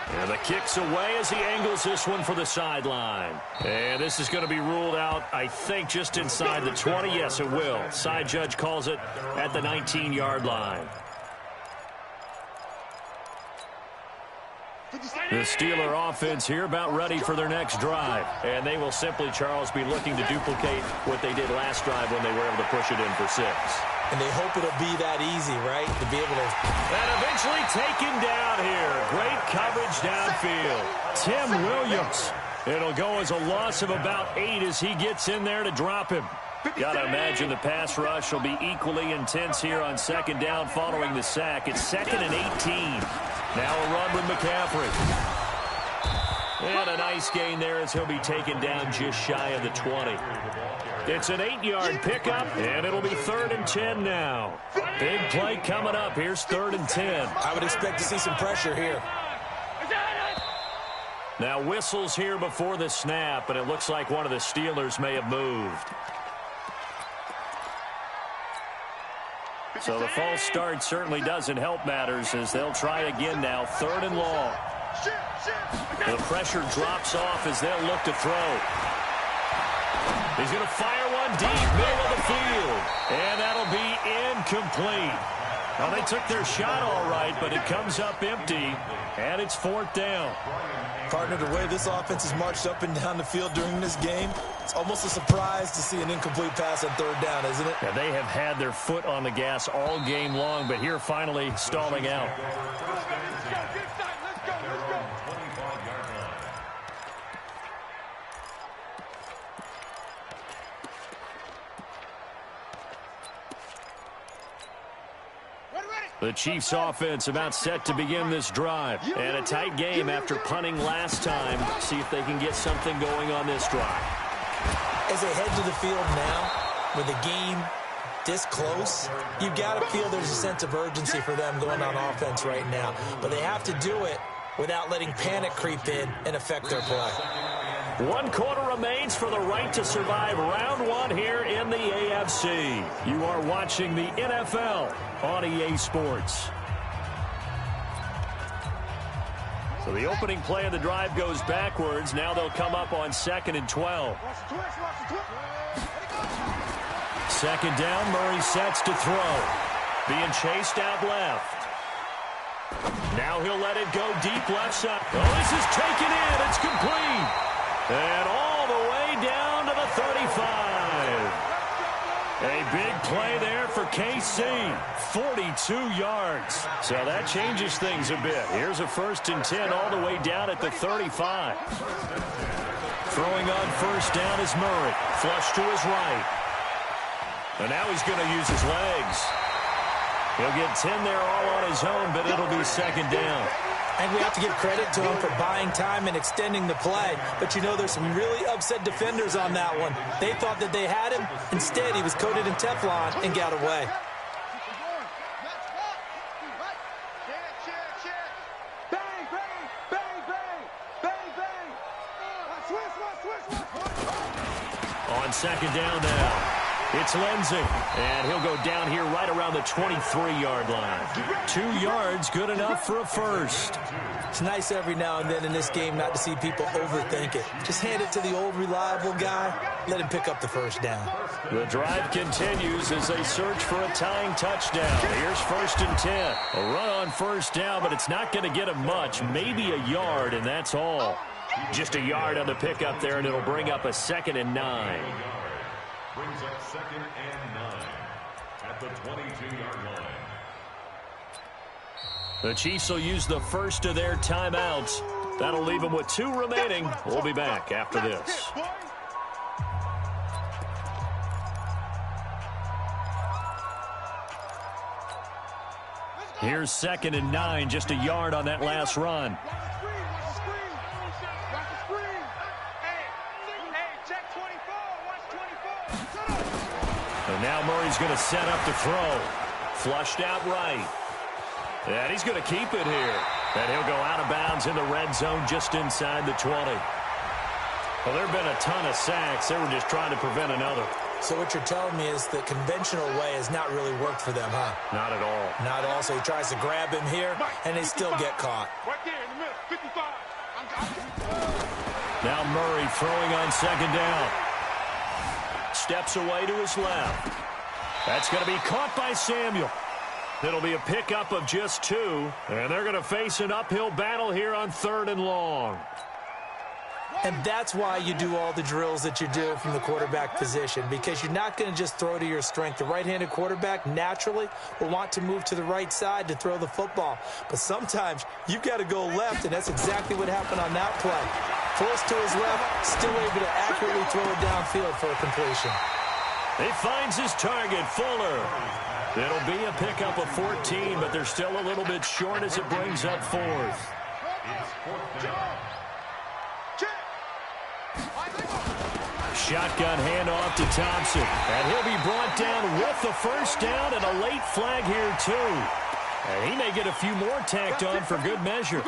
And the kick's away as he angles this one for the sideline. And this is going to be ruled out, I think, just inside the 20. Yes, it will. Side judge calls it at the 19-yard line. The Steeler offense here about ready for their next drive. And they will simply, Charles, be looking to duplicate what they did last drive when they were able to push it in for 6. And they hope it'll be that easy, right? To be able to... And eventually taken down here. Great coverage downfield. Tim Williams. It'll go as a loss of about 8 as he gets in there to drop him. Got to imagine the pass rush will be equally intense here on 2nd down following the sack. It's 2nd and 18. Now a run with McCaffrey. And a nice gain there as he'll be taken down just shy of the 20. It's an 8-yard pickup, and it'll be 3rd and 10 now. Big play coming up. Here's 3rd and 10. I would expect to see some pressure here. Now whistles here before the snap, and it looks like one of the Steelers may have moved. So the false start certainly doesn't help matters as they'll try again now. 3rd and long. The pressure drops off as they'll look to throw. He's going to fire one deep, middle of the field. And that'll be incomplete. Well, they took their shot all right, but it comes up empty, and it's 4th down. Partner, the way this offense has marched up and down the field during this game, it's almost a surprise to see an incomplete pass on 3rd down, isn't it? Yeah, they have had their foot on the gas all game long, but here finally stalling out. The Chiefs offense about set to begin this drive. And a tight game after punting last time. See if they can get something going on this drive. As they head to the field now, with the game this close, you've got to feel there's a sense of urgency for them going on offense right now. But they have to do it without letting panic creep in and affect their play. 1 quarter remains for the right to survive round 1 here in the AFC. You are watching the NFL on EA Sports. So the opening play of the drive goes backwards. Now they'll come up on 2nd and 12. 2nd down, Murray sets to throw. Being chased out left. Now he'll let it go deep left side. Oh, this is taken in. It's complete. And all the way down to the 35. A big play there for KC. 42 yards. So that changes things a bit. Here's a 1st and 10 all the way down at the 35. Throwing on 1st down is Murray. Flush to his right. And now he's going to use his legs. He'll get 10 there all on his own, but it'll be 2nd down. And we have to give credit to him for buying time and extending the play. But you know, there's some really upset defenders on that one. They thought that they had him. Instead, he was coated in Teflon and got away. On 2nd down now. It's Lindsey, and he'll go down here right around the 23-yard line. 2 yards, good enough for a 1st. It's nice every now and then in this game not to see people overthink it. Just hand it to the old reliable guy, let him pick up the 1st down. The drive continues as they search for a tying touchdown. Here's 1st and 10. A run on 1st down, but it's not going to get him much, maybe a yard, and that's all. Just a yard on the pickup there, and it'll bring up a 2nd and 9. Brings up 2nd and 9 at the 22-yard line. The Chiefs will use the first of their timeouts. That'll leave them with 2 remaining. We'll be back after this. Here's 2nd and 9, just a yard on that last run. And now Murray's going to set up to throw. Flushed out right. And he's going to keep it here. And he'll go out of bounds in the red zone just inside the 20. Well, there have been a ton of sacks. They were just trying to prevent another. So what you're telling me is the conventional way has not really worked for them, huh? Not at all. Not at all. So he tries to grab him here, and they still get caught. Right there in the middle, 55. Now Murray throwing on 2nd down. Steps away to his left. That's going to be caught by Samuel. It'll be a pickup of just 2, and they're going to face an uphill battle here on 3rd and long. And that's why you do all the drills that you do from the quarterback position, because you're not going to just throw to your strength. The right-handed quarterback naturally will want to move to the right side to throw the football. But sometimes you've got to go left, and that's exactly what happened on that play. Forced to his left, still able to accurately throw it downfield for a completion. He finds his target, Fuller. It'll be a pickup of 14, but they're still a little bit short as it brings up 4th. It's 4th down. Shotgun handoff to Thompson. And he'll be brought down with the 1st down and a late flag here, too. And he may get a few more tacked on for good measure.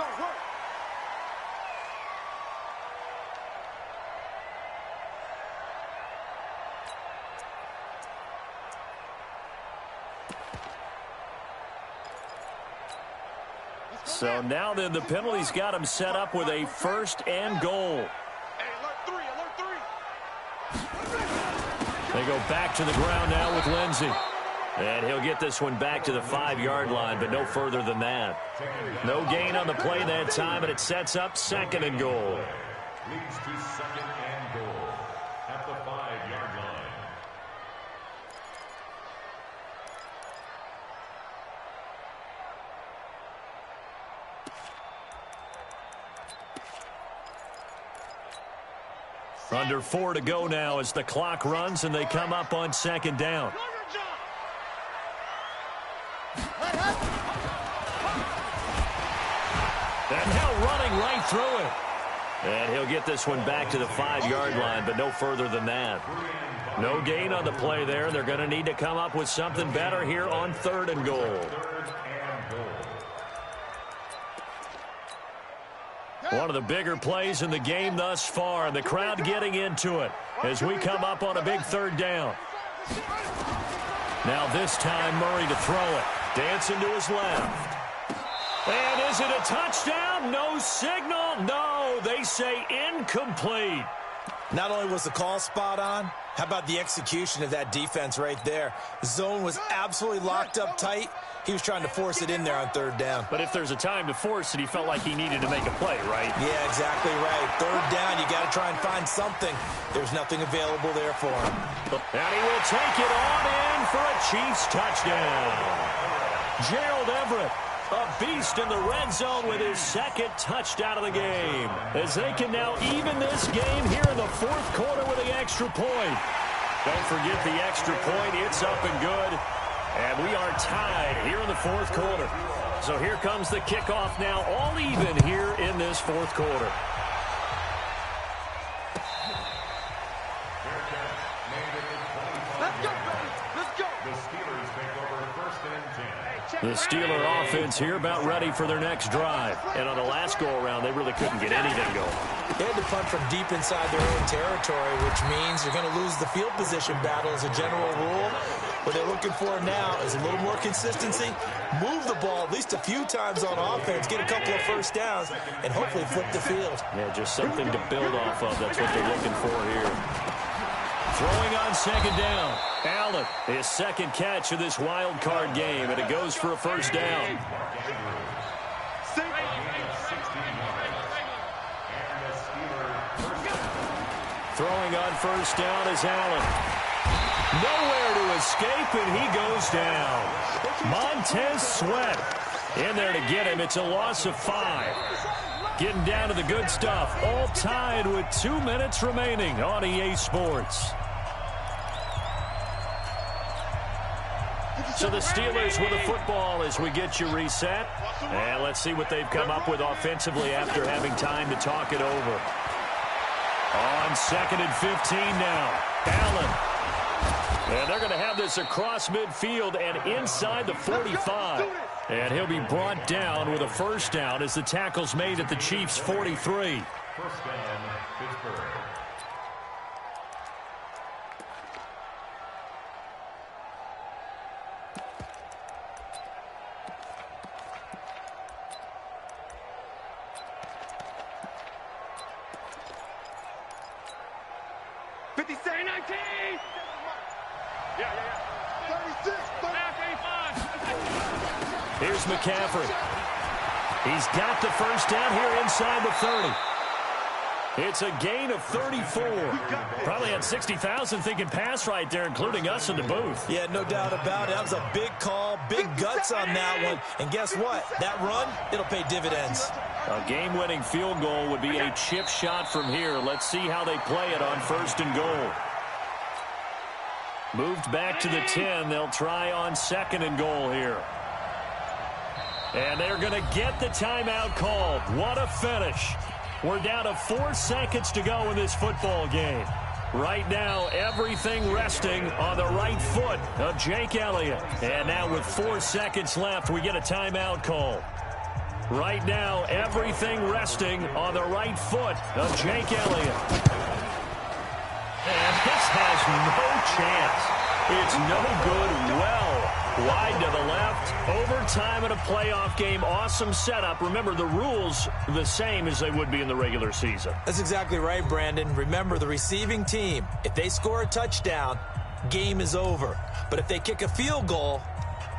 So now then the penalty's got him set up with a 1st and goal. They go back to the ground now with Lindsey. And he'll get this one back to the 5-yard line, but no further than that. No gain on the play that time, and it sets up 2nd and goal. Leads to 2nd and goal at the 5-yard line. Under 4 to go now as the clock runs and they come up on 2nd down. And now running right through it. And he'll get this one back to the 5-yard line, but no further than that. No gain on the play there. They're going to need to come up with something better here on 3rd and goal. One of the bigger plays in the game thus far, and the crowd getting into it as we come up on a big 3rd down. Now this time Murray to throw it. Dancing to his left. And is it a touchdown? No signal. No, they say incomplete. Not only was the call spot on, How about the execution of that defense right there? Zone was absolutely locked up tight. He was trying to force it in there on third down. But if there's a time to force it, he felt like he needed to make a play, right? Yeah, exactly right. Third down, you got to try and find something. There's nothing available there for him. And he will take it on in for a Chiefs touchdown. Gerald Everett, a beast in the red zone with his second touchdown of the game, as they can now even this game here in the fourth quarter with the extra point. Don't forget the extra point. It's up and good. And we are tied here in the fourth quarter. So here comes the kickoff now, all even here in this fourth quarter. Let's go, baby. Let's go. The Steelers take over first and 10. The Steeler offense here about ready for their next drive. And on the last go-around, they really couldn't get anything going. They had to punt from deep inside their own territory, which means you're going to lose the field position battle as a general rule. What they're looking for now is a little more consistency, move the ball at least a few times on offense, get a couple of first downs, and hopefully flip the field. Yeah, just something to build off of. That's what they're looking for here. Throwing on second down. Allen, his second catch of this wild card game, and it goes for a first down. Throwing on first down is Allen. Nowhere to escape, and he goes down. Montez Sweat in there to get him. It's a loss of 5. Getting down to the good stuff. All tied with 2 minutes remaining on EA Sports. So the Steelers with the football as we get you reset. And let's see what they've come up with offensively after having time to talk it over. On second and 15 now. Allen. And they're going to have this across midfield and inside the 45. And he'll be brought down with a first down as the tackle's made at the Chiefs' 43. First down, Pittsburgh. Here's McCaffrey. He's got the first down here inside the 30. It's a gain of 34. Probably had 60,000 thinking pass right there, including us in the booth. Yeah, no doubt about it. That was a big call, big guts on that one. And guess what? That run, it'll pay dividends. A game-winning field goal would be a chip shot from here. Let's see how they play it on first and goal. Moved back to the 10. They'll try on second and goal here. And they're going to get the timeout called. What a finish. We're down to 4 seconds to go in this football game. Right now, everything resting on the right foot of Jake Elliott. And now with 4 seconds left, we get a timeout call. Right now, everything resting on the right foot of Jake Elliott. And this has no chance. It's no good. Well wide to the left. Overtime in a playoff game. Awesome setup. Remember, the rules the same as they would be in the regular season. That's exactly right, Brandon. Remember, the receiving team, if they score a touchdown, game is over. But if they kick a field goal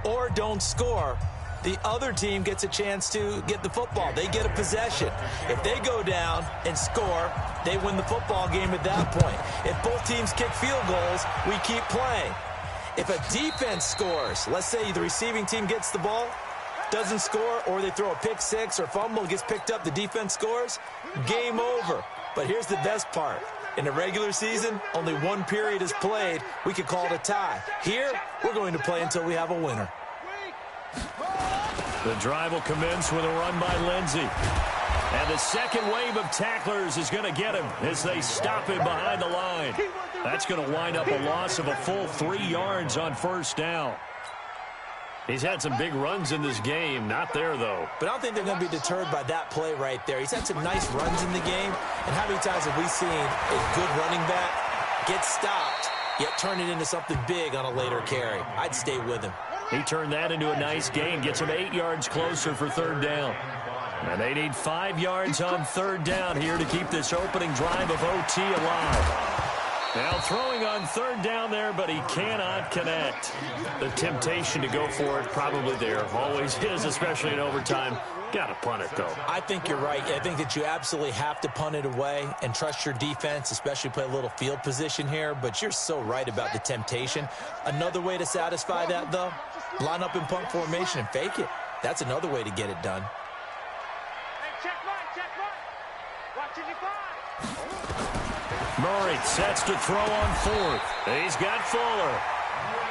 or don't score, the other team gets a chance to get the football. They get a possession. If they go down and score, they win the football game at that point. If both teams kick field goals, we keep playing. If a defense scores, let's say the receiving team gets the ball, doesn't score, or they throw a pick six or fumble, gets picked up, the defense scores, game over. But here's the best part. In the regular season, only one period is played. We could call it a tie. Here, we're going to play until we have a winner. The drive will commence with a run by Lindsey. And the second wave of tacklers is going to get him as they stop him behind the line. That's going to wind up a loss of a full 3 yards on first down. He's had some big runs in this game. Not there, though. But I don't think they're going to be deterred by that play right there. He's had some nice runs in the game. And how many times have we seen a good running back get stopped, yet turn it into something big on a later carry? I'd stay with him. He turned that into a nice gain. Gets him 8 yards closer for third down. And they need 5 yards on third down here to keep this opening drive of OT alive. Now throwing on third down there, but he cannot connect. The temptation to go for it probably there. Always is, especially in overtime. Got to punt it, though. I think you're right. I think that you absolutely have to punt it away and trust your defense, especially play a little field position here. But you're so right about the temptation. Another way to satisfy that, though, line up in punt formation and fake it. That's another way to get it done. Hey, check right. Watching your five. Murray sets to throw on fourth. He's got Fuller.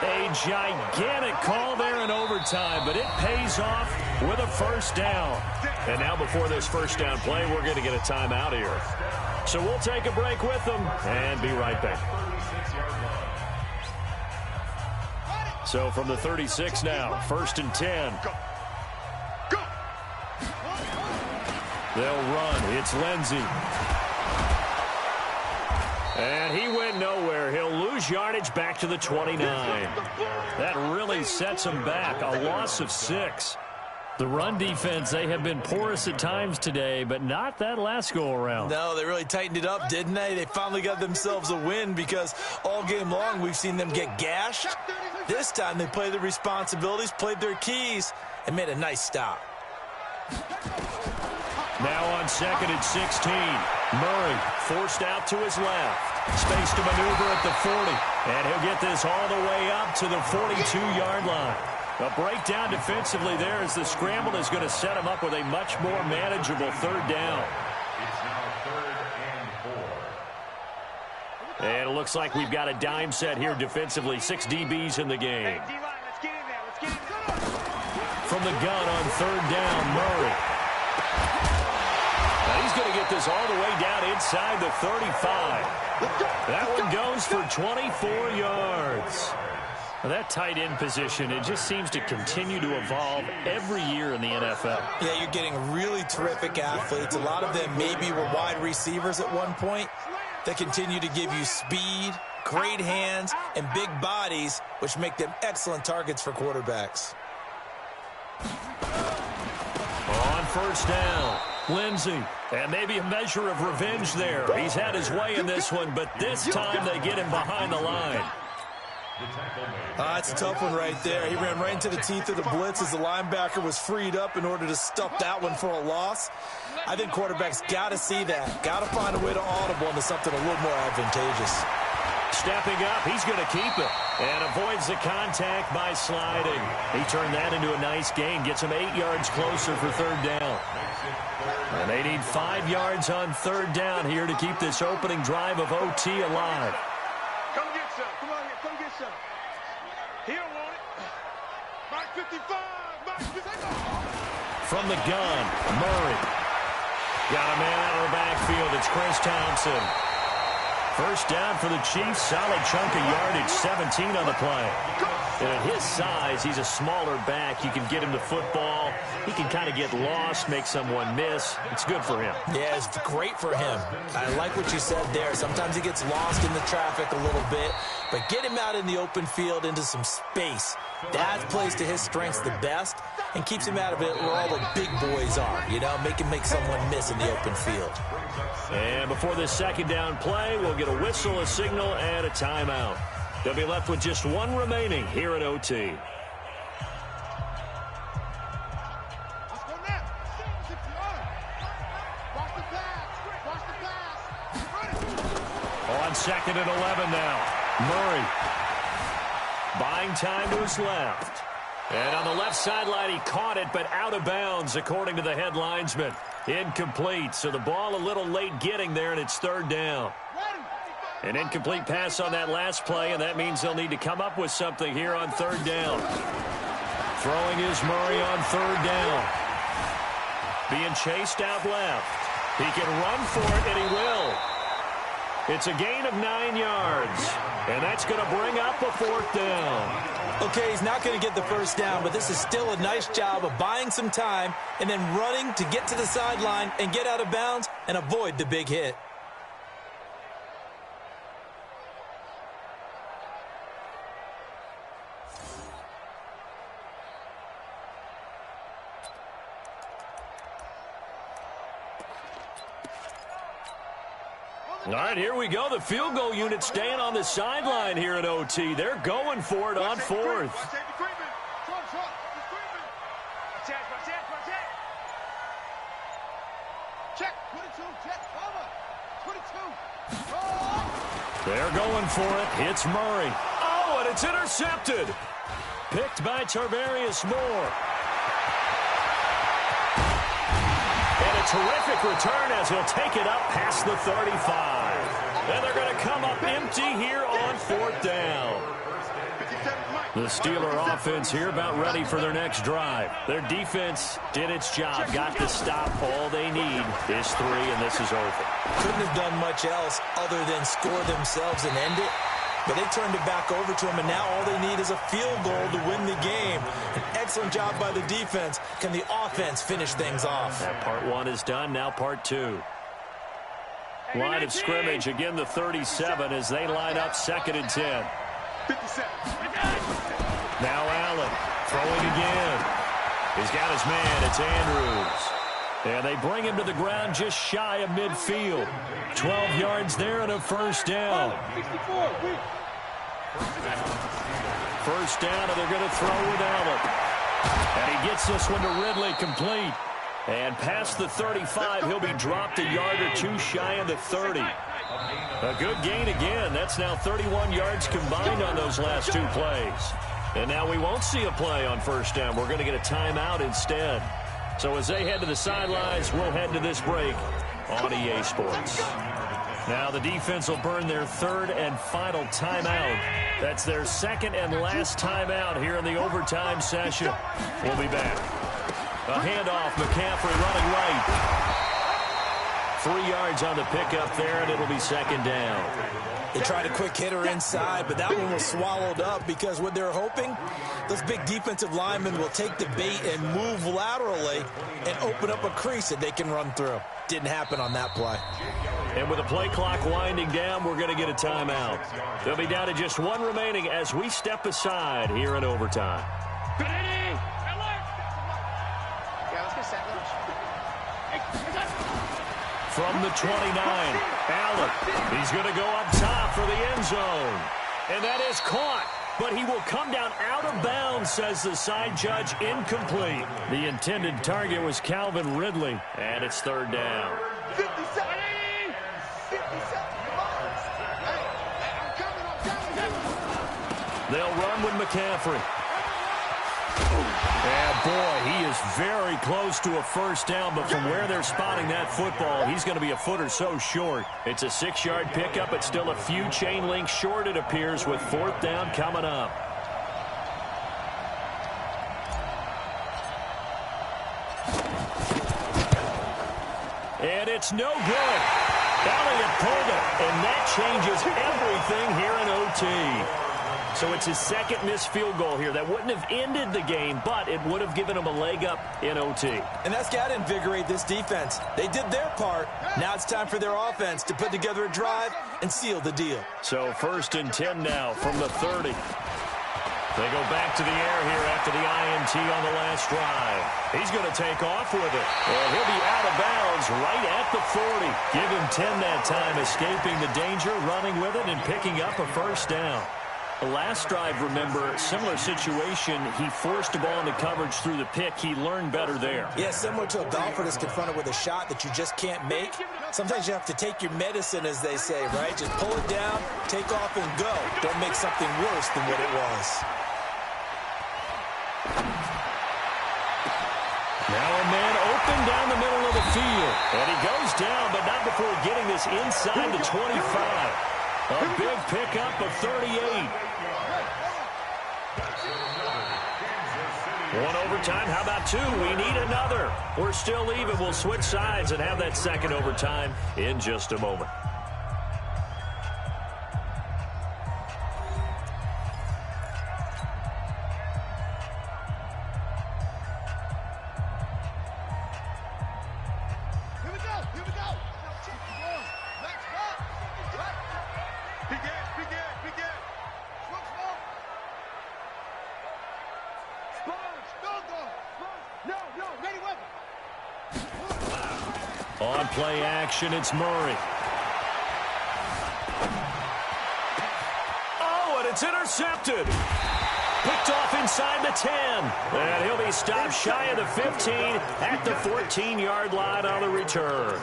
A gigantic call there in overtime, but it pays off with a first down. And now before this first down play, we're going to get a timeout here. So we'll take a break with them and be right back. So from the 36 now, 1st and 10. They'll run. It's Lindsey. And he went nowhere. He'll lose yardage back to the 29. That really sets him back. A loss of 6. The run defense, they have been porous at times today, but not that last go-around. No, they really tightened it up, didn't they? They finally got themselves a win because all game long we've seen them get gashed. This time they played their responsibilities, played their keys, and made a nice stop. Now on 2nd and 16. Murray forced out to his left. Space to maneuver at the 40. And he'll get this all the way up to the 42-yard line. A breakdown defensively there as the scramble is going to set him up with a much more manageable third down. It's now 3rd and 4. And it looks like we've got a dime set here defensively. 6 DBs in the game. Hey, D-line, let's get in there. Let's get in there. From the gun on 3rd down, Murray. Now he's going to get this all the way down inside the 35. That one goes for 24 yards. Now that tight end position, it just seems to continue to evolve every year in the NFL. Yeah, you're getting really terrific athletes. A lot of them maybe were wide receivers at one point that continue to give you speed, great hands, and big bodies, which make them excellent targets for quarterbacks. On 1st down, Lindsey. And maybe a measure of revenge there. He's had his way in this one, but this time they get him behind the line. That's a tough one right there. He ran right into the teeth of the blitz as the linebacker was freed up in order to stuff that one for a loss. I think quarterbacks got to see that. Got to find a way to audible into something a little more advantageous. Stepping up, he's going to keep it. And avoids the contact by sliding. He turned that into a nice gain. Gets him 8 yards closer for 3rd down. And they need 5 yards on 3rd down here to keep this opening drive of OT alive. Come get some. Come on here. Come get some. He don't want it. Mark 55. Mark 55. From the gun, Murray. Got a man out of the backfield. It's Chris Thompson. First down for the Chiefs. Solid chunk of yardage. 17 on the play. And at his size, he's a smaller back. You can get him the football. He can kind of get lost, make someone miss. It's good for him. Yeah, it's great for him. I like what you said there. Sometimes he gets lost in the traffic a little bit, but get him out in the open field into some space. That plays to his strengths the best and keeps him out of it where all the big boys are. You know, make him make someone miss in the open field. And before this 2nd down play, we'll get a whistle, a signal, and a timeout. They'll be left with just one remaining here at OT. On 2nd and 11 now. Murray buying time to his left. And on the left sideline, he caught it, but out of bounds, according to the head linesman. Incomplete, so the ball a little late getting there, and it's 3rd down. An incomplete pass on that last play, and that means they'll need to come up with something here on 3rd down. Throwing is Murray on 3rd down. Being chased out left. He can run for it, and he will. It's a gain of 9 yards, and that's going to bring up a 4th down. Okay, he's not going to get the first down, but this is still a nice job of buying some time and then running to get to the sideline and get out of bounds and avoid the big hit. All right, here we go. The field goal unit staying on the sideline here in OT. They're going for it on fourth. Check, 22, check, cover, 22. They're going for it. It's Murray. Oh, and it's intercepted. Picked by Tarvarius Moore. And a terrific return as he'll take it up past the 35. And they're going to come up empty here on fourth down. The Steeler offense here about ready for their next drive. Their defense did its job, got the stop. All they need is 3, and this is over. Couldn't have done much else other than score themselves and end it. But they turned it back over to him, and now all they need is a field goal to win the game. An excellent job by the defense. Can the offense finish things off? That part 1 is done. Now part 2. Line of scrimmage, again the 37 as they line up 2nd and 10. 57. Now Allen throwing again. He's got his man. It's Andrews. And they bring him to the ground just shy of midfield. 12 yards there and a first down. First down, and they're going to throw with Allen. And he gets this one to Ridley complete. And past the 35, he'll be dropped a yard or 2 shy of the 30. A good gain again. That's now 31 yards combined on those last 2 plays. And now we won't see a play on first down. We're going to get a timeout instead. So as they head to the sidelines, we'll head to this break on EA Sports. Now the defense will burn their 3rd and final timeout. That's their 2nd and last timeout here in the overtime session. We'll be back. A handoff, McCaffrey running right. 3 yards on the pickup there, and it'll be 2nd down. They tried a quick hitter inside, but that one was swallowed up because what they're hoping, those big defensive linemen will take the bait and move laterally and open up a crease that they can run through. Didn't happen on that play. And with the play clock winding down, we're going to get a timeout. They'll be down to just 1 remaining as we step aside here in overtime. From the 29, Allen. He's going to go up top for the end zone. And that is caught. But he will come down out of bounds, says the side judge. Incomplete. The intended target was Calvin Ridley. And it's 3rd down. 57. 57. They'll run with McCaffrey. And boy, he is very close to a first down, but from where they're spotting that football, he's going to be a foot or so short. It's a 6-yard pickup, but still a few chain links short, it appears, with 4th down coming up. And it's no good. Elliott pulled it, and that changes everything here in OT. So it's his 2nd missed field goal here. That wouldn't have ended the game, but it would have given him a leg up in OT. And that's got to invigorate this defense. They did their part. Now it's time for their offense to put together a drive and seal the deal. So 1st and 10 now from the 30. They go back to the air here after the INT on the last drive. He's going to take off with it. And he'll be out of bounds right at the 40. Give him 10 that time, escaping the danger, running with it, and picking up a first down. The last drive, remember, similar situation. He forced a ball into coverage through the pick. He learned better there. Yeah, similar to a golfer that's confronted with a shot that you just can't make. Sometimes you have to take your medicine, as they say, right? Just pull it down, take off, and go. Don't make something worse than what it was. Now a man open down the middle of the field. And he goes down, but not before getting this inside the 25. A big pickup of 38. One overtime. How about 2? We need another. We're still even. We'll switch sides and have that 2nd overtime in just a moment. On play action, it's Murray. It's intercepted. Picked off inside the 10. And he'll be stopped shy of the 15 at the 14-yard line on the return.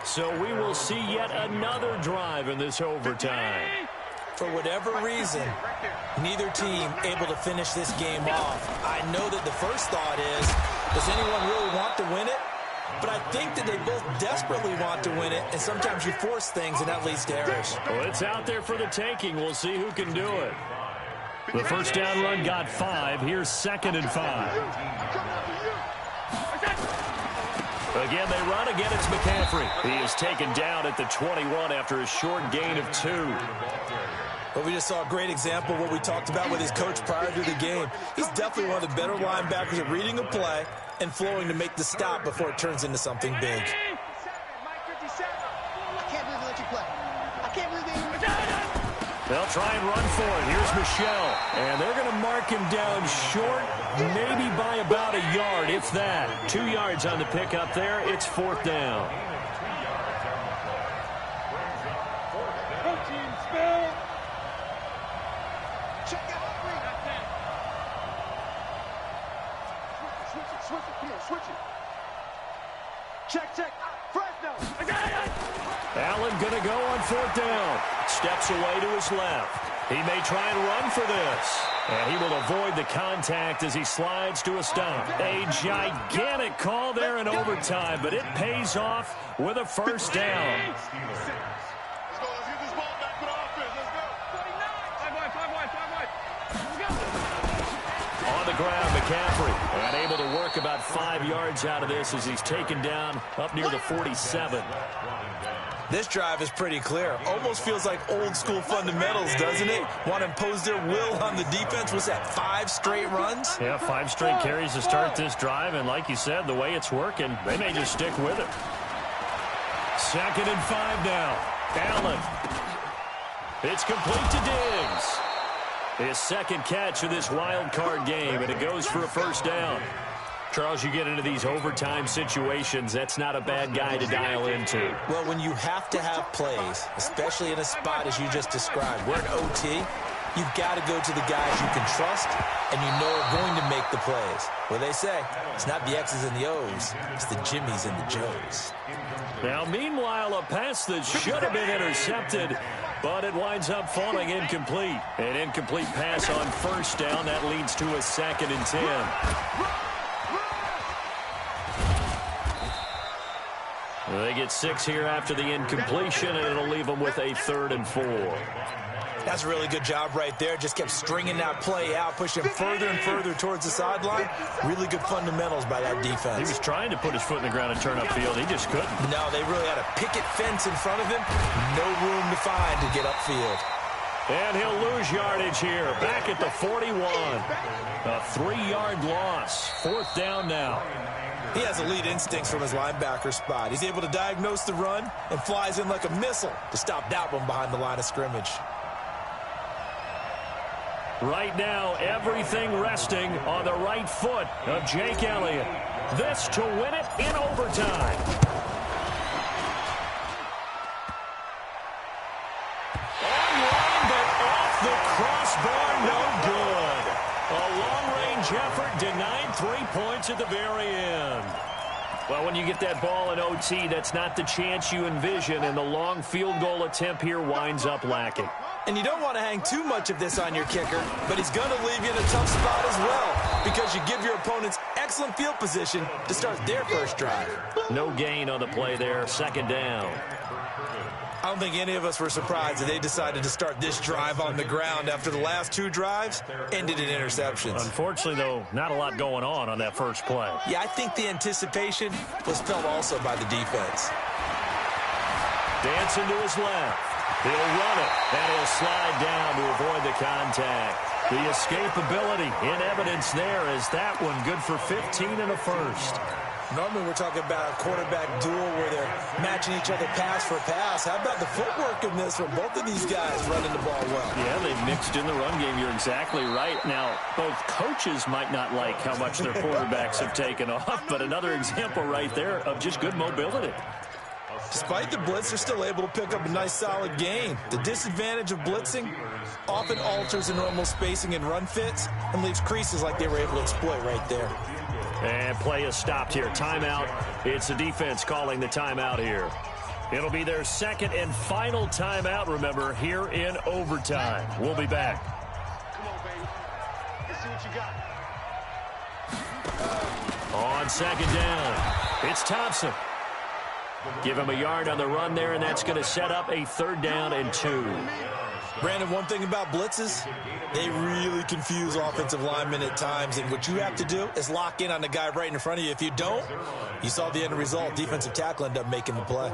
So we will see yet another drive in this overtime. For whatever reason, neither team able to finish this game off. I know that the first thought is, does anyone really want to win it? But I think that they both desperately want to win it, and sometimes you force things, and that leads to errors. Well, it's out there for the taking. We'll see who can do it. The first down run got 5. Here's 2nd and 5. Again, they run. Again, it's McCaffrey. He is taken down at the 21 after a short gain of 2. Well, we just saw a great example of what we talked about with his coach prior to the game. He's definitely one of the better linebackers at reading a play and flowing to make the stop before it turns into something big. I can't believe they let you play. I can't believe they... They'll try and run for it. Here's Michelle. And they're going to mark him down short, maybe by about a yard, if that. 2 yards on the pickup there. It's 4th down. Check out Henry. Switch it. Come on, switch it. Check. Fresno. Allen going to go on 4th down. Steps away to his left. He may try and run for this. And he will avoid the contact as he slides to a stop. A gigantic call there in overtime, but it pays off with a first down. Let's go. Let's get this ball back for the offense. Let's go. 5 wide. On the ground, McCaffrey. And able to work about 5 yards out of this as he's taken down up near the 47. This drive is pretty clear. Almost feels like old school fundamentals, doesn't it? Want to impose their will on the defense. Was that 5 straight runs? Yeah, 5 straight carries to start this drive. And like you said, the way it's working, they may just stick with it. 2nd and 5 now. Allen. It's complete to Diggs. His 2nd catch of this wild card game, and it goes for a first down. Charles, you get into these overtime situations, that's not a bad guy to dial into. Well, when you have to have plays, especially in a spot as you just described, we're in OT, you've got to go to the guys you can trust and you know are going to make the plays. Well, they say it's not the X's and the O's, it's the Jimmys and the Joes. Now, meanwhile, a pass that should have been intercepted, but it winds up falling incomplete. An incomplete pass on first down. That leads to a 2nd and 10. They get 6 here after the incompletion, and it'll leave them with a 3rd and 4. That's a really good job right there. Just kept stringing that play out, pushing further and further towards the sideline. Really good fundamentals by that defense. He was trying to put his foot in the ground and turn upfield. He just couldn't. No, they really had a picket fence in front of him. No room to find to get upfield. And he'll lose yardage here. Back at the 41. A 3-yard loss. 4th down now. He has elite instincts from his linebacker spot. He's able to diagnose the run and flies in like a missile to stop that one behind the line of scrimmage. Right now, everything resting on the right foot of Jake Elliott. This to win it in overtime. Online, but off the crossbar, no good. A long-range effort denied 3 points at the very end. Well, when you get that ball in OT, that's not the chance you envision, and the long field goal attempt here winds up lacking. And you don't want to hang too much of this on your kicker, but he's going to leave you in a tough spot as well because you give your opponents excellent field position to start their first drive. No gain on the play there, 2nd down. I don't think any of us were surprised that they decided to start this drive on the ground after the last 2 drives ended in interceptions. Unfortunately, though, not a lot going on that first play. Yeah, I think the anticipation was felt also by the defense. Dancing to his left. He'll run it, and he'll slide down to avoid the contact. The escapability in evidence there is that one good for 15 and a first. Normally we're talking about a quarterback duel where they're matching each other pass for pass. How about the footwork in this from both of these guys running the ball well? Yeah, they've mixed in the run game. You're exactly right. Now, both coaches might not like how much their quarterbacks have taken off, but another example right there of just good mobility. Despite the blitz, they're still able to pick up a nice, solid gain. The disadvantage of blitzing often alters the normal spacing and run fits and leaves creases like they were able to exploit right there. And play is stopped here. Timeout. It's the defense calling the timeout here. It'll be their second and final timeout, remember, here in overtime. We'll be back. Come on, baby. Let's see what you got. On second down, it's Thompson. Give him a yard on the run there, and that's going to set up a 3rd down and 2. Brandon, one thing about blitzes, they really confuse offensive linemen at times, and what you have to do is lock in on the guy right in front of you. If you don't, you saw the end result. Defensive tackle ended up making the play.